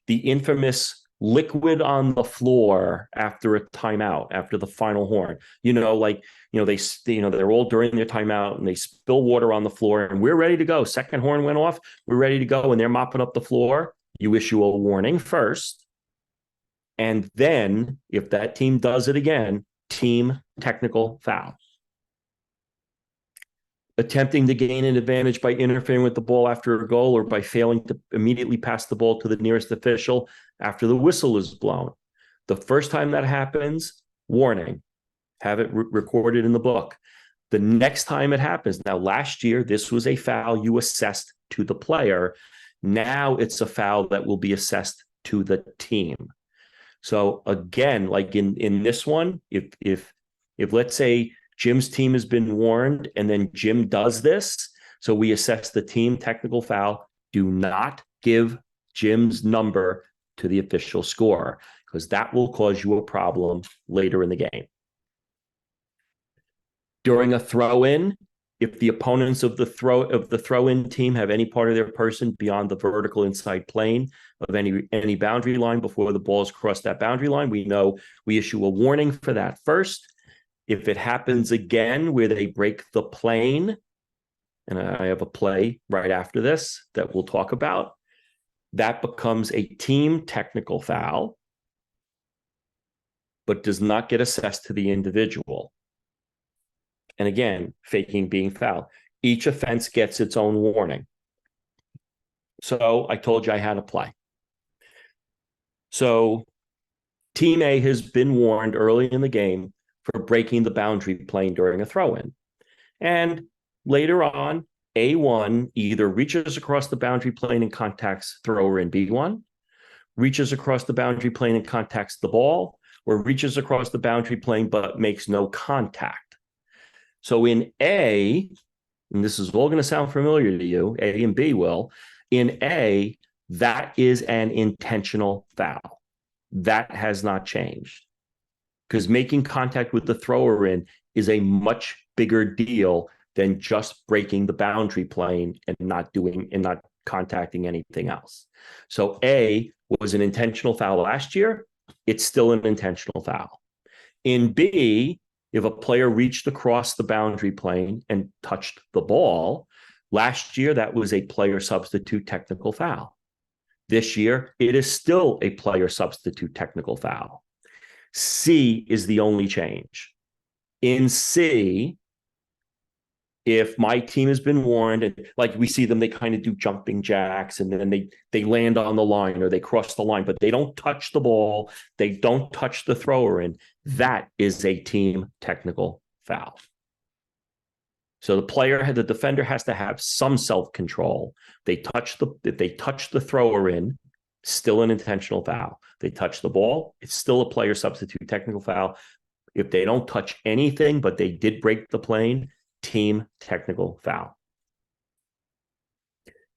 The infamous liquid on the floor after a timeout, after the final horn. They're all during their timeout and they spill water on the floor and we're ready to go. Second horn went off, we're ready to go, and they're mopping up the floor. You issue a warning first. And then if that team does it again, team technical foul. Attempting to gain an advantage by interfering with the ball after a goal or by failing to immediately pass the ball to the nearest official after the whistle is blown. The first time that happens, warning, have it recorded in the book. The next time it happens, now last year, this was a foul you assessed to the player. Now it's a foul that will be assessed to the team. So again, like in this one, if let's say Jim's team has been warned and then Jim does this, so we assess the team technical foul, do not give Jim's number to the official scorer because that will cause you a problem later in the game. During a throw-in, if the opponents of the throw-in team have any part of their person beyond the vertical inside plane of any boundary line before the ball has crossed that boundary line, we know we issue a warning for that first. If it happens again where they break the plane, and I have a play right after this that we'll talk about, that becomes a team technical foul, but does not get assessed to the individual. And again, faking being foul. Each offense gets its own warning. So I told you I had a play. So Team A has been warned early in the game for breaking the boundary plane during a throw-in. And later on, A1 either reaches across the boundary plane and contacts thrower in B1, reaches across the boundary plane and contacts the ball, or reaches across the boundary plane but makes no contact. So in A, and this is all going to sound familiar to you, A and B will, in A, that is an intentional foul. That has not changed. Because making contact with the thrower in is a much bigger deal than just breaking the boundary plane and not contacting anything else. So A was an intentional foul last year. It's still an intentional foul. In B, if a player reached across the boundary plane and touched the ball, last year that was a player substitute technical foul. This year, it is still a player substitute technical foul. C is the only change. In C, if my team has been warned, and like we see them, they kind of do jumping jacks and then they land on the line or they cross the line, but they don't touch the ball, they don't touch the thrower in, that is a team technical foul. So the defender has to have some self-control. If they touch the thrower in, still an intentional foul. They touch the ball, it's still a player substitute technical foul. If they don't touch anything, but they did break the plane, team technical foul.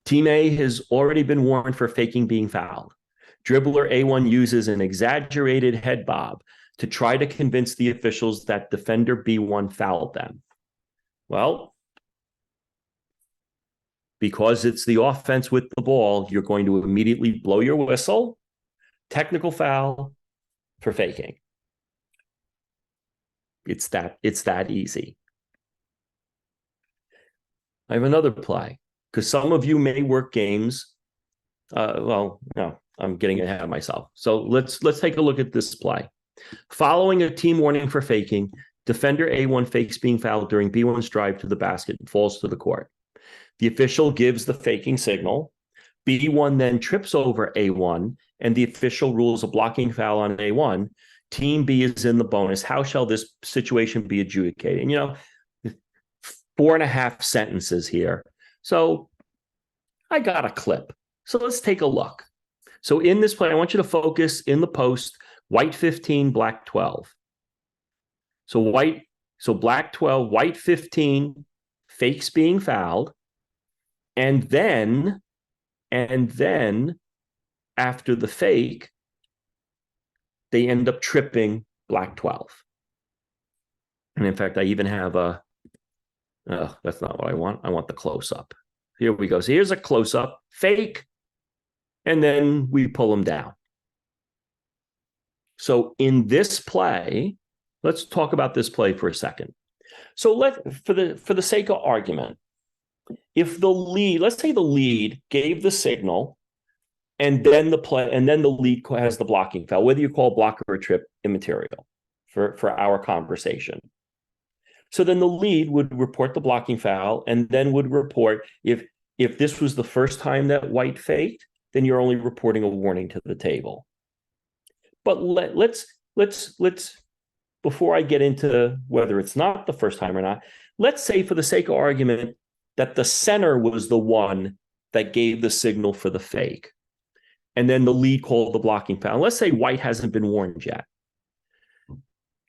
Team A has already been warned for faking being fouled. Dribbler A1 uses an exaggerated head bob to try to convince the officials that defender B1 fouled them. Well, because it's the offense with the ball, you're going to immediately blow your whistle. Technical foul for faking. It's that easy. I have another play because some of you may work games Well, no, I'm getting ahead of myself. So let's take a look at this play. Following a team warning for faking, defender A1 fakes being fouled during B1's drive to the basket and falls to the court. The official gives the faking signal. B1 then trips over A1, and the official rules a blocking foul on A1. Team B is in the bonus. How shall this situation be adjudicated? And, 4.5 sentences here. So I got a clip. So let's take a look. So in this play, I want you to focus in the post, white 15, black 12. So black 12, white 15, fakes being fouled. And then after the fake, they end up tripping black 12. And in fact, I even have that's not what I want. I want the close-up. Here we go. So here's a close-up, fake, and then we pull them down. So in this play, let's talk about this play for a second. So for the sake of argument, if the lead, let's say the lead gave the signal, and then the lead has the blocking foul, whether you call block or a trip immaterial for our conversation. So then the lead would report the blocking foul, and then would report if this was the first time that white faked, then you're only reporting a warning to the table. But let's before I get into whether it's not the first time or not, let's say for the sake of argument that the center was the one that gave the signal for the fake, and then the lead called the blocking foul. Let's say white hasn't been warned yet.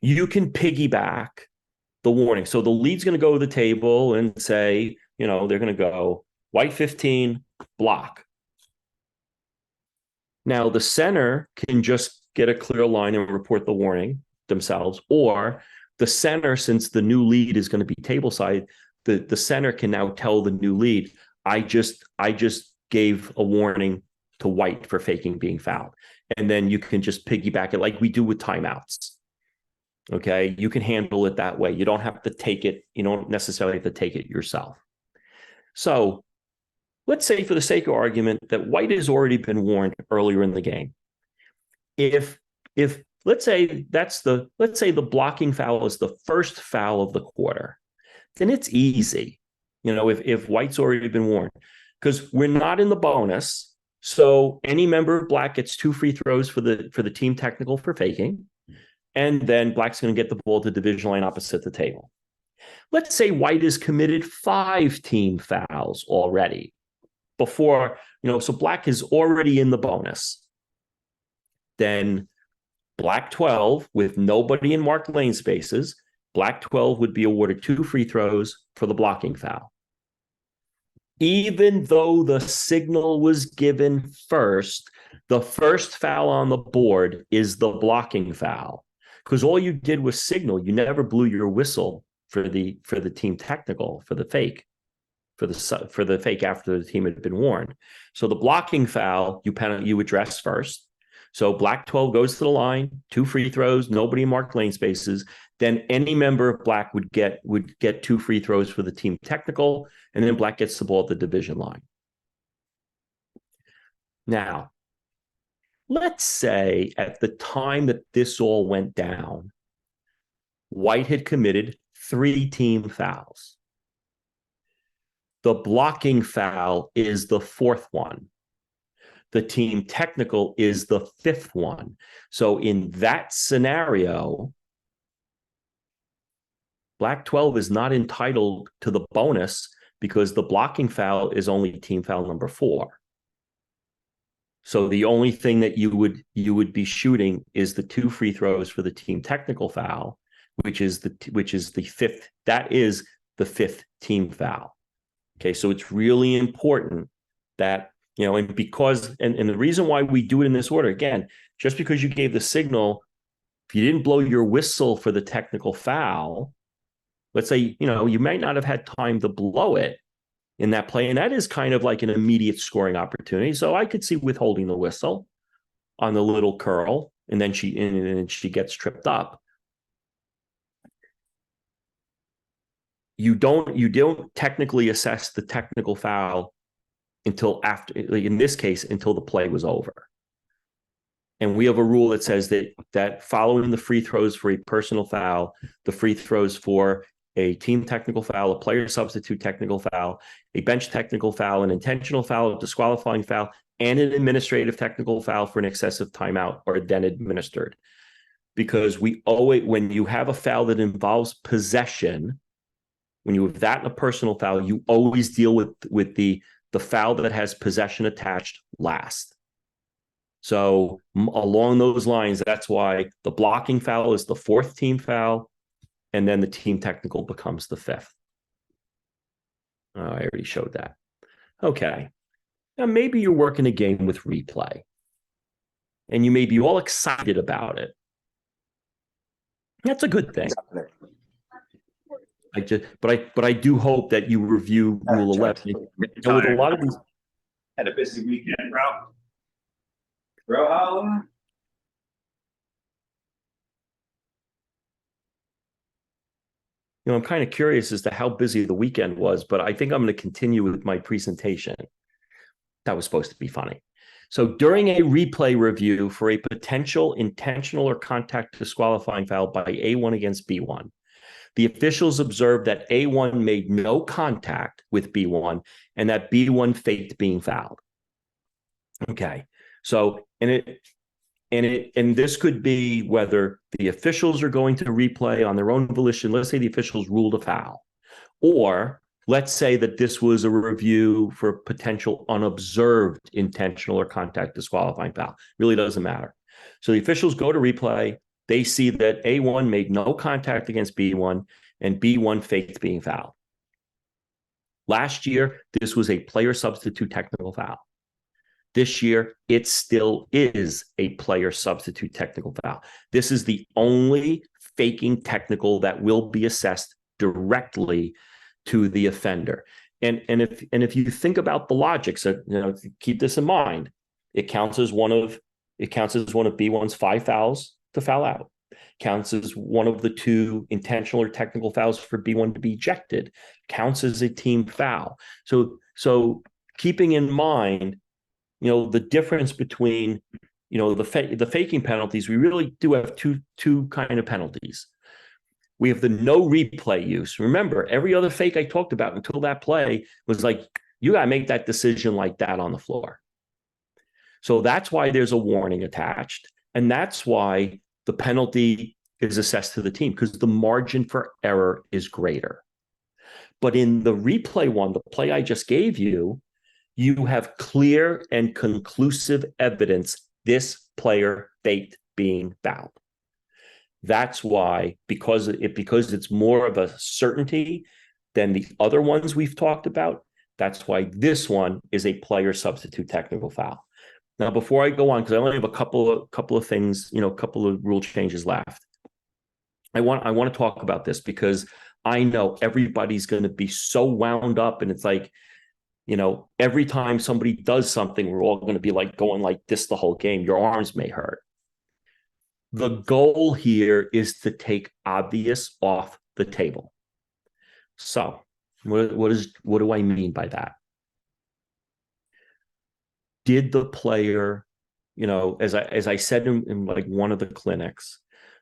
You can piggyback the warning. So the lead's going to go to the table and say, they're going to go white 15, block. Now the center can just get a clear line and report the warning themselves, or the center, since the new lead is going to be table side, the center can now tell the new lead, I just gave a warning to white for faking being fouled. And then you can just piggyback it like we do with timeouts. Okay, you can handle it that way. You don't have to take it. You don't necessarily have to take it yourself. So let's say for the sake of argument that white has already been warned earlier in the game. If let's say the blocking foul is the first foul of the quarter, then it's easy. If white's already been warned, because we're not in the bonus. So any member of black gets 2 free throws for the team technical for faking. And then black's going to get the ball to division line opposite the table. Let's say white has committed 5 team fouls already before, so black is already in the bonus. Then black 12 with nobody in marked lane spaces, black 12 would be awarded 2 free throws for the blocking foul. Even though the signal was given first, the first foul on the board is the blocking foul. Because all you did was signal. You never blew your whistle for the team technical, for the fake after the team had been warned. So the blocking foul you address first. So black 12 goes to the line, 2 free throws, nobody marked lane spaces. Then any member of black would get 2 free throws for the team technical, and then black gets the ball at the division line. Now, let's say at the time that this all went down, white had committed 3 team fouls. The blocking foul is the 4th one. The team technical is the 5th one. So in that scenario, black 12 is not entitled to the bonus because the blocking foul is only team foul number 4. So the only thing that you would be shooting is the 2 free throws for the team technical foul, which is the 5th. That is the 5th team foul. Okay, so it's really important that, and because the reason why we do it in this order, again, just because you gave the signal, if you didn't blow your whistle for the technical foul, let's say, you might not have had time to blow it in that play. And that is kind of like an immediate scoring opportunity. So I could see withholding the whistle on the little curl, and then she gets tripped up. You don't technically assess the technical foul until after, like in this case, until the play was over. And we have a rule that says that following the free throws for a personal foul, the free throws for a team technical foul, a player substitute technical foul, a bench technical foul, an intentional foul, a disqualifying foul, and an administrative technical foul for an excessive timeout are then administered. Because we always, when you have a foul that involves possession, when you have that in a personal foul, you always deal with the foul that has possession attached last. So along those lines, that's why the blocking foul is the fourth team foul, and then the team technical becomes the fifth. Oh, I already showed that. Okay. Now maybe you're working a game with replay, and you may be all excited about it. That's a good thing. But I do hope that you review Rule 11. You know, with a lot of these, Had a busy weekend, bro. Bro, holla. you know, I'm kind of curious as to how busy the weekend was, but I think I'm going to continue with my presentation. That was supposed to be funny. So during a replay review for a potential intentional or contact disqualifying foul by A1 against B1, the officials observed that A1 made no contact with B1 and that B1 faked being fouled. Okay, so and this could be whether the officials are going to replay on their own volition. Let's say the officials ruled a foul, or let's say that this was a review for potential unobserved intentional or contact disqualifying foul. Really doesn't matter. So the officials go to replay. They see that A1 made no contact against B1 and B1 faked being fouled. Last year, this was a player substitute technical foul. This year, it still is a player substitute technical foul. This is the only faking technical that will be assessed directly to the offender. And if you think about the logic, so keep this in mind, it counts as one of B1's 5 fouls to foul out. Counts as one of the 2 intentional or technical fouls for B1 to be ejected. Counts as a team foul. So keeping in mind, the difference between, the faking penalties, we really do have two kind of penalties. We have the no replay use. Remember, every other fake I talked about until that play was like, you got to make that decision like that on the floor. So that's why there's a warning attached. And that's why the penalty is assessed to the team, because the margin for error is greater. But in the replay one, the play I just gave you, you have clear and conclusive evidence this player faked being fouled. That's why, because it's more of a certainty than the other ones we've talked about, that's why this one is a player substitute technical foul. Now, before I go on, because I only have a couple of things, a couple of rule changes left. I want to talk about this because I know everybody's going to be so wound up, and it's like, every time somebody does something, we're all going to be like going like this the whole game. Your arms may hurt. The goal here is to take obvious off the table. So what do I mean by that? Did the player, as I said in like one of the clinics,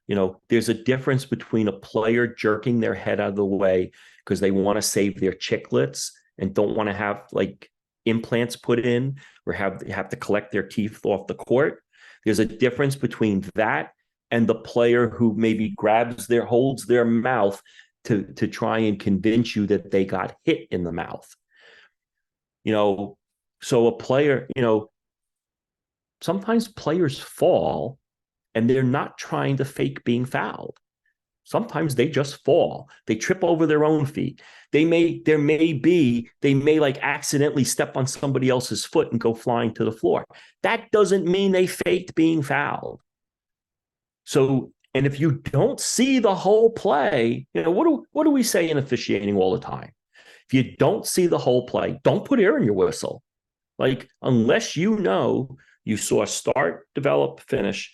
there's a difference between a player jerking their head out of the way because they want to save their chiclets and don't want to have like implants put in or have to collect their teeth off the court. There's a difference between that and the player who maybe holds their mouth to try and convince you that they got hit in the mouth. So a player, sometimes players fall and they're not trying to fake being fouled. Sometimes they just fall. They trip over their own feet. They may like accidentally step on somebody else's foot and go flying to the floor. That doesn't mean they faked being fouled. So, and if you don't see the whole play, what do we say in officiating all the time? If you don't see the whole play, don't put air in your whistle. Like, unless you saw start, develop, finish,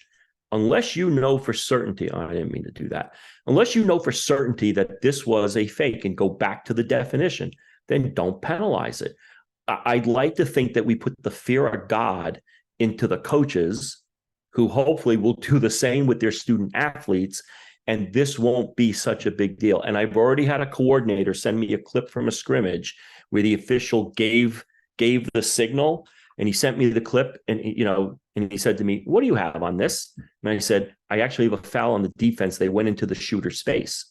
unless you know for certainty, I didn't mean to do that. Unless you know for certainty that this was a fake and go back to the definition, then don't penalize it. I'd like to think that we put the fear of God into the coaches, who hopefully will do the same with their student athletes, and this won't be such a big deal. And I've already had a coordinator send me a clip from a scrimmage where the official gave the signal, and he sent me the clip, and and he said to me, "What do you have on this?" And I said, "I actually have a foul on the defense. They went into the shooter space."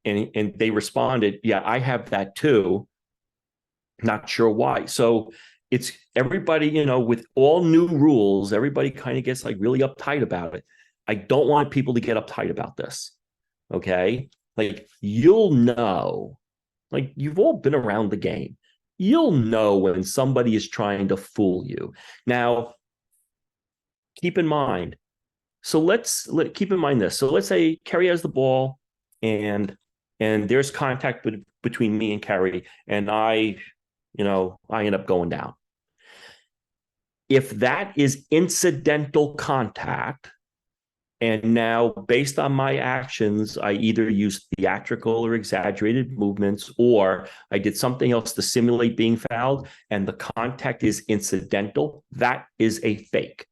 And they responded, "Yeah, I have that too. Not sure why." So it's everybody, with all new rules, everybody kind of gets like really uptight about it. I don't want people to get uptight about this. Okay. Like, you'll know, like, you've all been around the game. You'll know when somebody is trying to fool you. Now, keep in mind. So keep in mind this. So let's say Kerry has the ball and there's contact between me and Kerry, and I end up going down. If that is incidental contact, and now based on my actions, I either use theatrical or exaggerated movements, or I did something else to simulate being fouled, and the contact is incidental, that is a fake.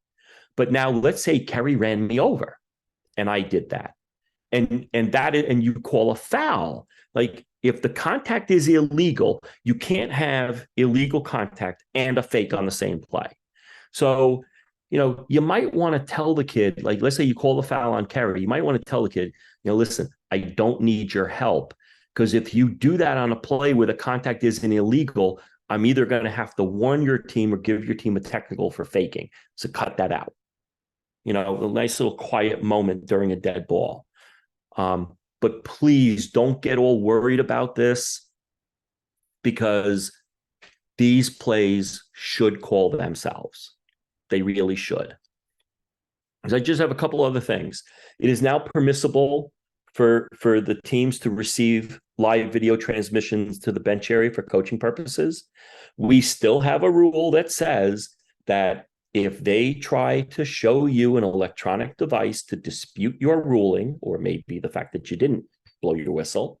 But now let's say Kerry ran me over and I did that. And you call a foul. Like, if the contact is illegal, you can't have illegal contact and a fake on the same play. So, you might want to tell the kid, like, let's say you call the foul on Kerry, you might want to tell the kid, listen, I don't need your help, because if you do that on a play where the contact isn't illegal, I'm either going to have to warn your team or give your team a technical for faking. So cut that out. A nice little quiet moment during a dead ball. But please don't get all worried about this, because these plays should call themselves. They really should. Because I just have a couple other things. It is now permissible for the teams to receive live video transmissions to the bench area for coaching purposes. We still have a rule that says that if they try to show you an electronic device to dispute your ruling, or maybe the fact that you didn't blow your whistle,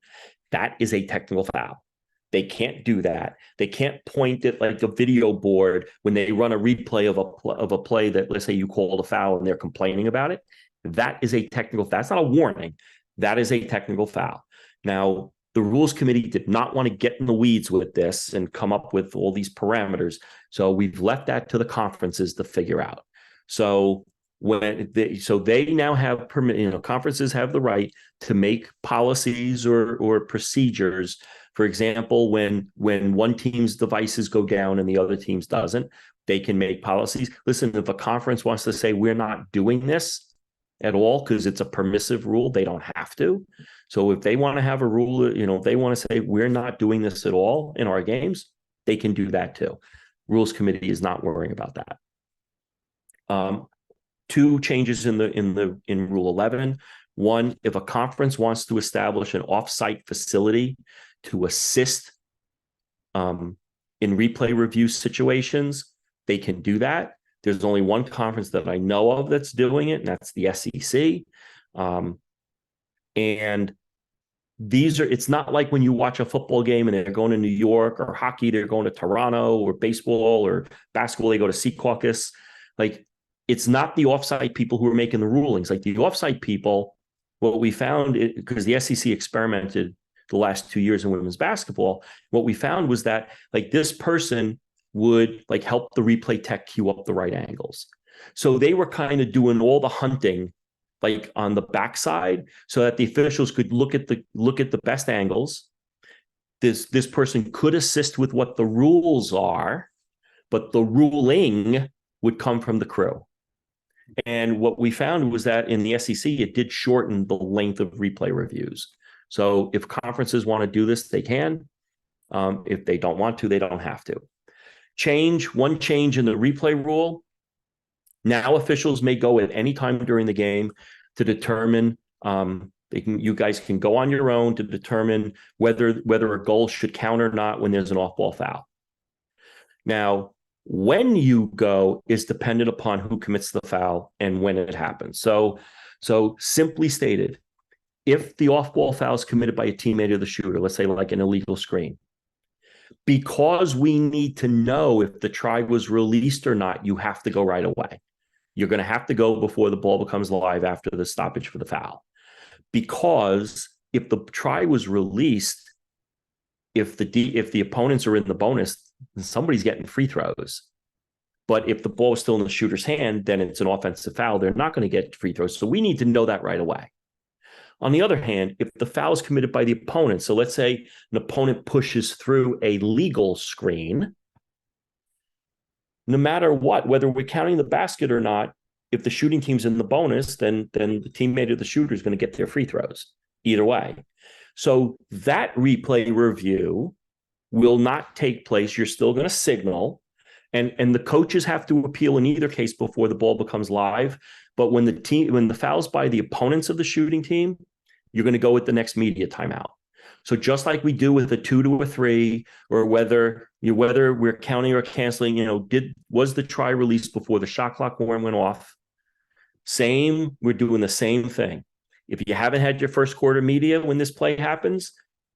that is a technical foul. They can't do that. They can't point at like a video board when they run a replay of a play that, let's say, you called a foul and they're complaining about it. That is a technical foul. That's not a warning. That is a technical foul. Now, the rules committee did not want to get in the weeds with this and come up with all these parameters. So we've left that to the conferences to figure out. So they now have permit, conferences have the right to make policies or procedures. For example, when one team's devices go down and the other team's doesn't, they can make policies. Listen, if a conference wants to say we're not doing this at all because it's a permissive rule, they don't have to. So if they want to have a rule, if they want to say we're not doing this at all in our games, they can do that too. Rules committee is not worrying about that. Two changes in Rule 11. One, if a conference wants to establish an off-site facility to assist in replay review situations, they can do that. There's only one conference that I know of that's doing it, and that's the SEC. And it's not like when you watch a football game and they're going to New York, or hockey, they're going to Toronto, or baseball or basketball, they go to Secaucus. Like, it's not the offsite people who are making the rulings. Like, the offsite people, what we found, because the SEC experimented the last 2 years in women's basketball, what we found was that, like, this person would like help the replay tech cue up the right angles. So they were kind of doing all the hunting, like on the backside, so that the officials could look at the best angles. This person could assist with what the rules are, but the ruling would come from the crew. And what we found was that in the SEC, it did shorten the length of replay reviews. So if conferences want to do this, they can. If they don't want to, they don't have to. One change in the replay rule. Now officials may go at any time during the game to determine, you guys can go on your own to determine whether a goal should count or not when there's an off-ball foul. Now, when you go is dependent upon who commits the foul and when it happens. So simply stated, if the off-ball foul is committed by a teammate of the shooter, let's say like an illegal screen, Because we need to know if the try was released or not, you have to go right away. You're going to have to go before the ball becomes live after the stoppage for the foul. Because if the try was released, if the opponents are in the bonus, somebody's getting free throws. But if the ball is still in the shooter's hand, then it's an offensive foul. They're not going to get free throws. So we need to know that right away. On the other hand, if the foul is committed by the opponent, so let's say an opponent pushes through a legal screen, no matter what, whether we're counting the basket or not, if the shooting team's in the bonus, then the teammate of the shooter is going to get their free throws either way. So that replay review will not take place. You're still going to signal, and the coaches have to appeal in either case before the ball becomes live. But when the foul's by the opponents of the shooting team, you're going to go with the next media timeout. So just like we do with a 2 to a 3, or whether we're counting or canceling, was the try released before the shot clock warning went off? We're doing the same thing. If you haven't had your first quarter media when this play happens,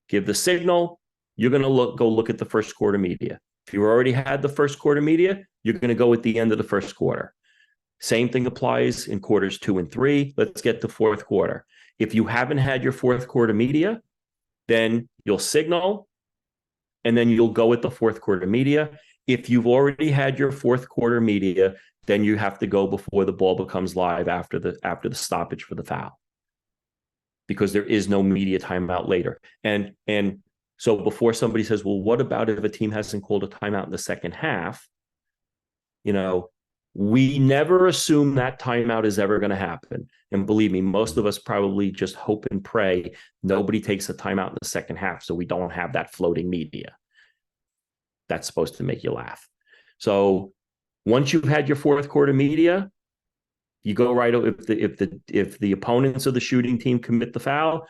give the signal. You're going to go look at the first quarter media. If you already had the first quarter media, you're going to go at the end of the first quarter. Same thing applies in quarters 2 and 3. Let's get to fourth quarter. If you haven't had your fourth quarter media, then you'll signal, and then you'll go with the fourth quarter media. If you've already had your fourth quarter media, then you have to go before the ball becomes live after the stoppage for the foul, because there is no media timeout later. And so before somebody says, well, what about if a team hasn't called a timeout in the second half? We never assume that timeout is ever going to happen. And believe me, most of us probably just hope and pray nobody takes a timeout in the second half, so we don't have that floating media. That's supposed to make you laugh. So once you've had your fourth quarter media, you go right. If the opponents of the shooting team commit the foul,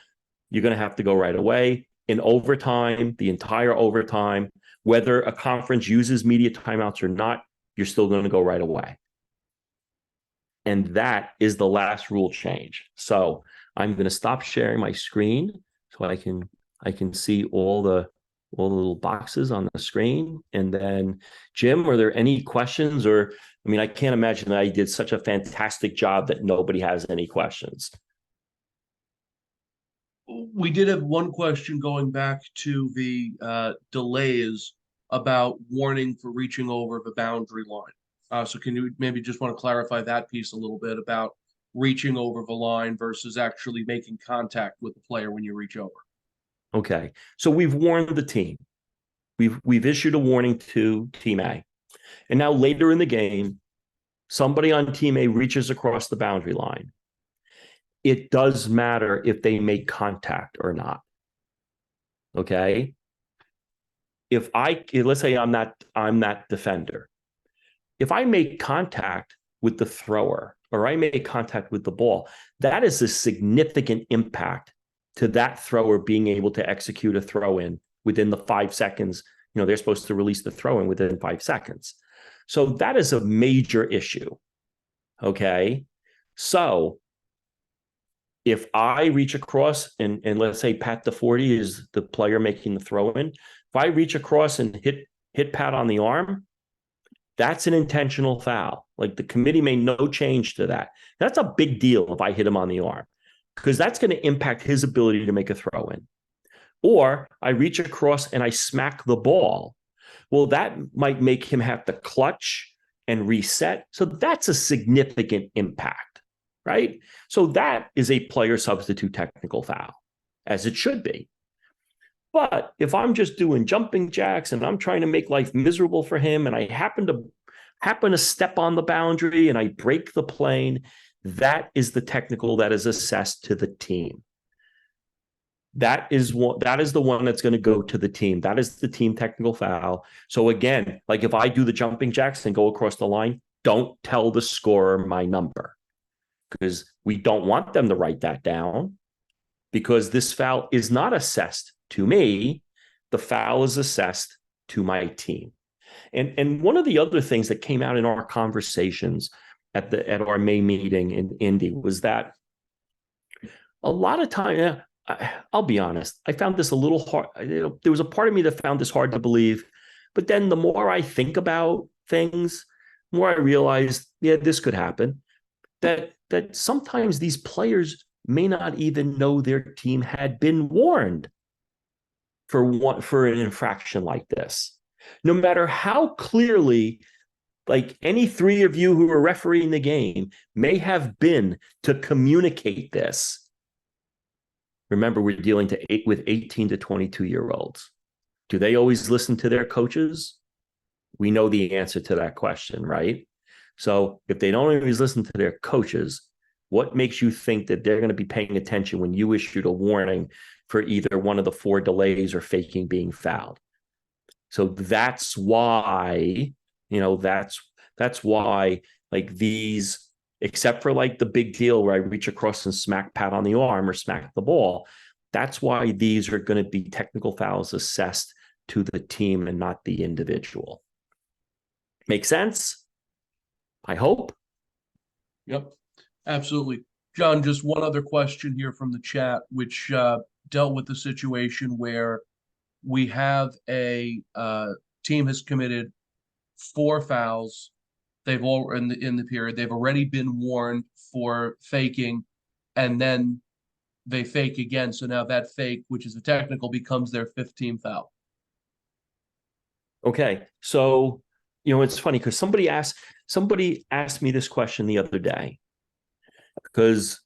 you're going to have to go right away. In overtime, the entire overtime, whether a conference uses media timeouts or not, you're still going to go right away. And that is the last rule change. So I'm going to stop sharing my screen so I can see all the little boxes on the screen. And then, Jim, are there any questions? Or, I can't imagine that I did such a fantastic job that nobody has any questions. We did have one question going back to the delays about warning for reaching over the boundary line. So can you maybe just want to clarify that piece a little bit about reaching over the line versus actually making contact with the player when you reach over? Okay, so we've warned the team. We've issued a warning to Team A. And now later in the game, somebody on Team A reaches across the boundary line. It does matter if they make contact or not. Okay? Let's say I'm that defender. If I make contact with the thrower, or I make contact with the ball, that is a significant impact to that thrower being able to execute a throw in within the 5 seconds. They're supposed to release the throw in within 5 seconds. So that is a major issue. Okay. So if I reach across and let's say Pat DeForty is the player making the throw in, if I reach across and hit Pat on the arm, that's an intentional foul. Like, the committee made no change to that. That's a big deal if I hit him on the arm, because that's going to impact his ability to make a throw in. Or I reach across and I smack the ball. Well, that might make him have to clutch and reset. So that's a significant impact, right? So that is a player substitute technical foul, as it should be. But if I'm just doing jumping jacks and I'm trying to make life miserable for him, and I happen to step on the boundary and I break the plane, that is the technical that is assessed to the team. That is the one that's going to go to the team. That is the team technical foul. So again, like if I do the jumping jacks and go across the line, don't tell the scorer my number, because we don't want them to write that down, because this foul is not assessed to me. The foul is assessed to my team. And one of the other things that came out in our conversations at our May meeting in Indy was that a lot of time, I'll be honest, I found this a little hard. There was a part of me that found this hard to believe, but then the more I think about things, the more I realized, yeah, this could happen. That sometimes these players may not even know their team had been warned for an infraction like this. No matter how clearly, like any three of you who are refereeing the game may have been to communicate this. Remember, we're dealing with 18 to 22-year-olds. Do they always listen to their coaches? We know the answer to that question, right? So if they don't always listen to their coaches, what makes you think that they're going to be paying attention when you issued a warning for either one of the 4 delays or faking being fouled? So that's why, that's why, like, these, except for like the big deal where I reach across and smack Pat on the arm or smack the ball, that's why these are going to be technical fouls assessed to the team and not the individual. Make sense? I hope. Yep, absolutely. John, just one other question here from the chat, which dealt with the situation where we have a team has committed 4 fouls. They've all in the period. They've already been warned for faking, and then they fake again. So now that fake, which is a technical, becomes their 5th team foul. Okay, so it's funny because somebody asked me this question the other day, because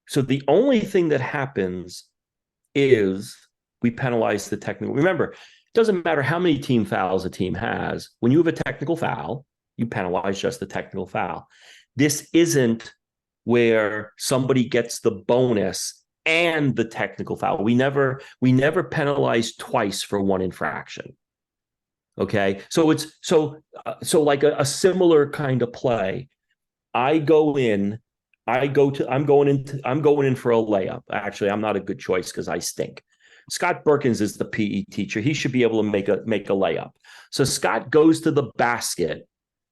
so the only thing that happens is we penalize the technical. Remember, it doesn't matter how many team fouls a team has. When you have a technical foul, you penalize just the technical foul. This isn't where somebody gets the bonus and the technical foul. We never penalize twice for one infraction. Okay, so it's so like a similar kind of play. I'm going in for a layup. Actually, I'm not a good choice because I stink. Scott Berkins is the PE teacher. He should be able to make a layup. So Scott goes to the basket,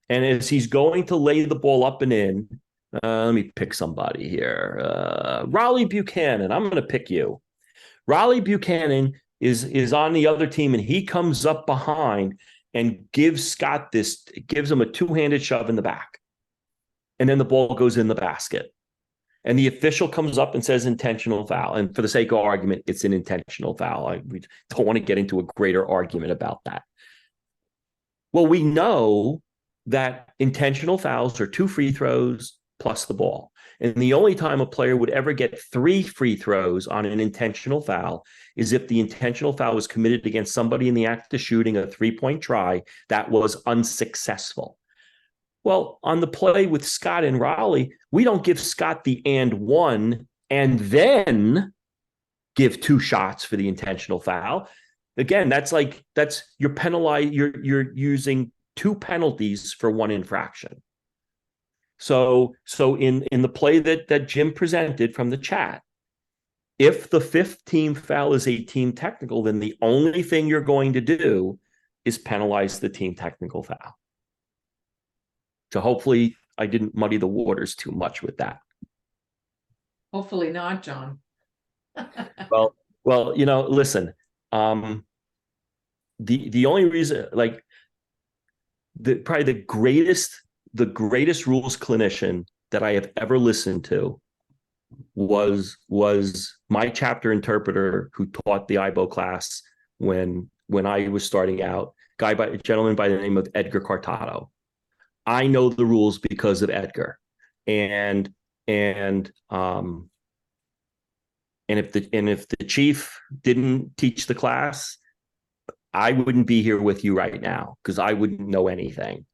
and as he's going to lay the ball up and in, let me pick somebody here. Raleigh Buchanan. I'm going to pick you. Raleigh Buchanan is on the other team, and he comes up behind and gives him a 2-handed shove in the back. And then the ball goes in the basket. And the official comes up and says intentional foul. And for the sake of argument, it's an intentional foul. We don't want to get into a greater argument about that. Well, we know that intentional fouls are 2 free throws plus the ball. And the only time a player would ever get 3 free throws on an intentional foul is if the intentional foul was committed against somebody in the act of shooting a 3-point try that was unsuccessful. Well, on the play with Scott and Raleigh, we don't give Scott the and 1 and then give 2 shots for the intentional foul. Again, you're using 2 penalties for 1 infraction. So in the play that Jim presented from the chat, if the 5th team foul is a team technical, then the only thing you're going to do is penalize the team technical foul. So hopefully I didn't muddy the waters too much with that. Hopefully not, John. Well, listen, the only reason, like, probably the greatest rules clinician that I have ever listened to was my chapter interpreter who taught the IBO class when I was starting out, a gentleman by the name of Edgar Cartato. I know the rules because of Edgar, and if the chief didn't teach the class, I wouldn't be here with you right now because I wouldn't know anything.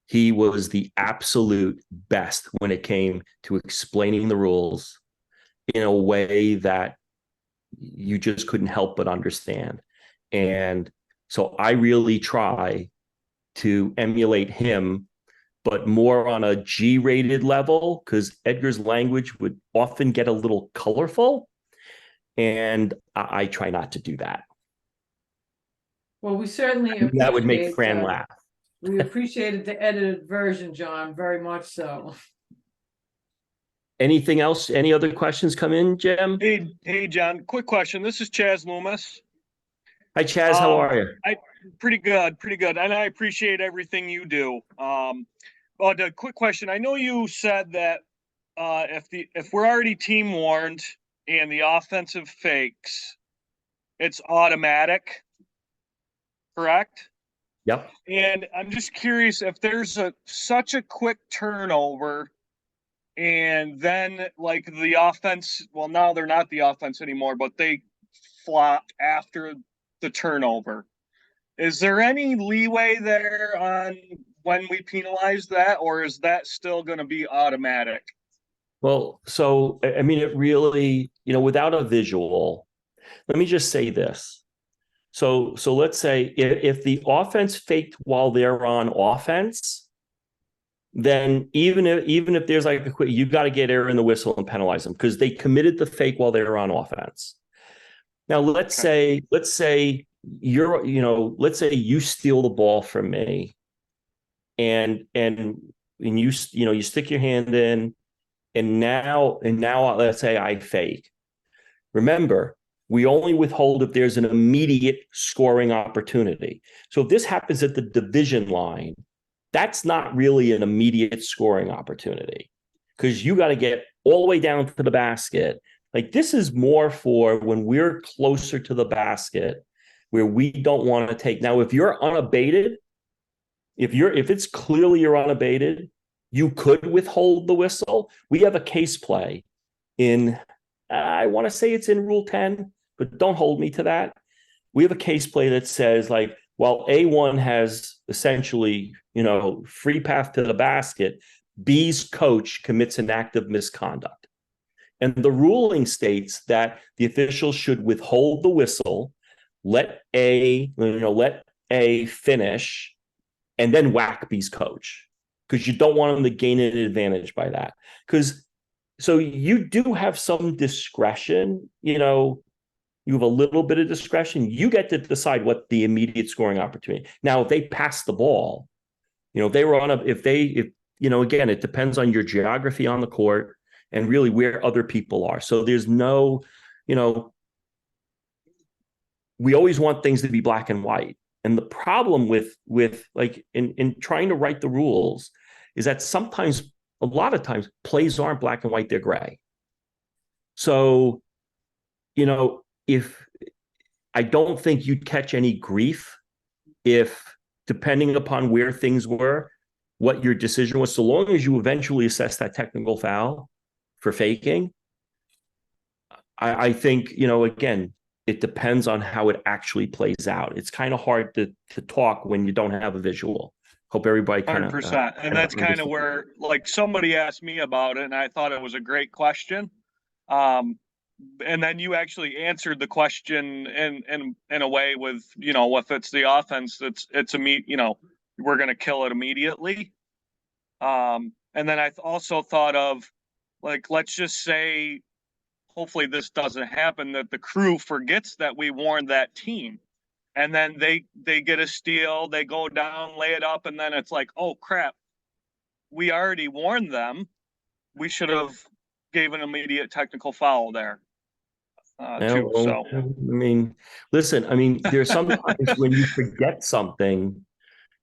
He was the absolute best when it came to explaining the rules in a way that you just couldn't help but understand. And so I really try to emulate him, but more on a G-rated level, because Edgar's language would often get a little colorful, and I try not to do that. Well, we certainly appreciate that would make Fran laugh. We appreciated the edited version, John, very much so. Anything else? Any other questions come in, Jim? Hey, John, quick question. This is Chaz Loomis. Hi, Chaz. How are you? Pretty good. And I appreciate everything you do. But a quick question. I know you said that if we're already team warned and the offensive fakes, it's automatic, correct? Yep. And I'm just curious if there's such a quick turnover and then like the offense, well, now they're not the offense anymore, but they flop after the turnover. Is there any leeway there on when we penalize that, or is that still going to be automatic? Well, so, I mean, it really, without a visual, let me just say this. So let's say if the offense faked while they're on offense, then even if there's like a quick, you got to get air in the whistle and penalize them because they committed the fake while they were on offense. Now, let's say you steal the ball from me and you stick your hand in and now let's say I fake. Remember, we only withhold if there's an immediate scoring opportunity. So if this happens at the division line, that's not really an immediate scoring opportunity because you got to get all the way down to the basket. Like this is more for when we're closer to the basket where we don't want to take. Now, if you're unabated, if it's clearly you're unabated, you could withhold the whistle. We have a case play in, I want to say it's in Rule 10, but don't hold me to that. We have a case play that says like, while A1 has essentially, free path to the basket, B's coach commits an act of misconduct. And the ruling states that the officials should withhold the whistle, let A finish, and then whack B's coach. Because you don't want him to gain an advantage by that. So you do have some discretion, you have a little bit of discretion. You get to decide what the immediate scoring opportunity. Now, if they pass the ball, they were on again, it depends on your geography on the court and really where other people are. So there's no, we always want things to be black and white. And the problem with like in trying to write the rules is that a lot of times plays aren't black and white, they're gray. So, if I don't think you'd catch any grief if, depending upon where things were, what your decision was, so long as you eventually assess that technical foul for faking, I think, again, it depends on how it actually plays out. It's kind of hard to talk when you don't have a visual. Hope everybody kind of 100%. And that's kind of where, like, somebody asked me about it, and I thought it was a great question. And then you actually answered the question in a way with, if it's the offense, it's we're going to kill it immediately. And then I also thought of, like, let's just say, hopefully this doesn't happen, that the crew forgets that we warned that team. And then they get a steal, they go down, lay it up, and then it's like, oh, crap, we already warned them. We should have gave an immediate technical foul there. Too. So I mean, listen, there's sometimes when you forget something,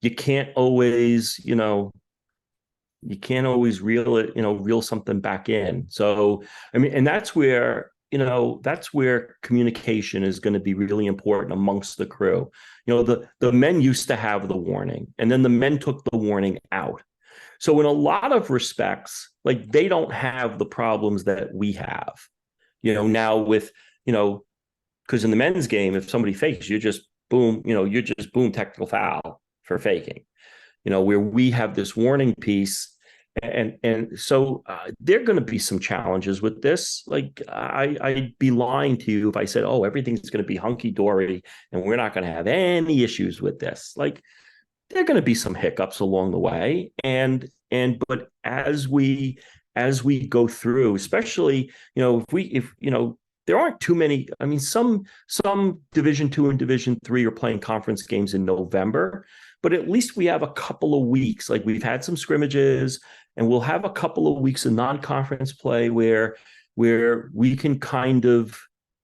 you can't always reel something back in. So, and that's where communication is going to be really important amongst the crew. The men used to have the warning, and then the men took the warning out. So in a lot of respects, like they don't have the problems that we have. Now with, because in the men's game, if somebody fakes, you just boom, technical foul for faking, where we have this warning piece. And so there are going to be some challenges with this. Like I'd be lying to you if I said, oh, everything's going to be hunky-dory and we're not going to have any issues with this. Like there are going to be some hiccups along the way. But as we go through, especially, if there aren't too many, some Division II and Division III are playing conference games in November, but at least we have a couple of weeks. Like we've had some scrimmages and we'll have a couple of weeks of non-conference play where we can kind of,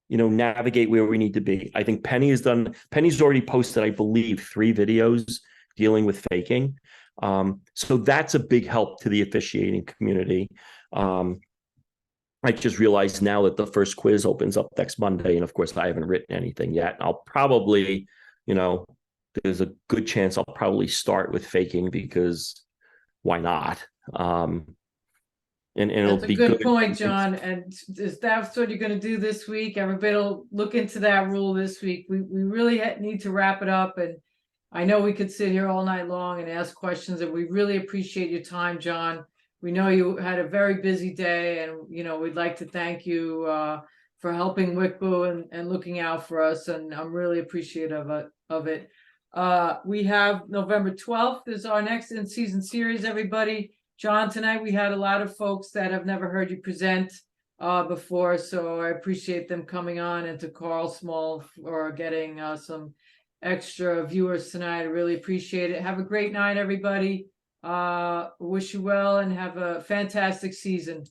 navigate where we need to be. I think Penny's already posted, I believe, 3 videos dealing with faking. So that's a big help to the officiating community. I just realized now that the first quiz opens up next Monday, and of course I haven't written anything yet. I'll probably, there's a good chance I'll probably start with faking, because why not? And it'll That's a be good good point, John. And that's what you're going to do this week. Everybody will look into that rule this week. We really need to wrap it up. And I know we could sit here all night long and ask questions, and we really appreciate your time, John. We know you had a very busy day, and we'd like to thank you for helping WICBU and looking out for us. And I'm really appreciative of it. We have November 12th is our next in-season series, everybody. John, tonight we had a lot of folks that have never heard you present before, so I appreciate them coming on, and to Carl Small for getting some extra viewers tonight. I really appreciate it. Have a great night, everybody. Wish you well and have a fantastic season.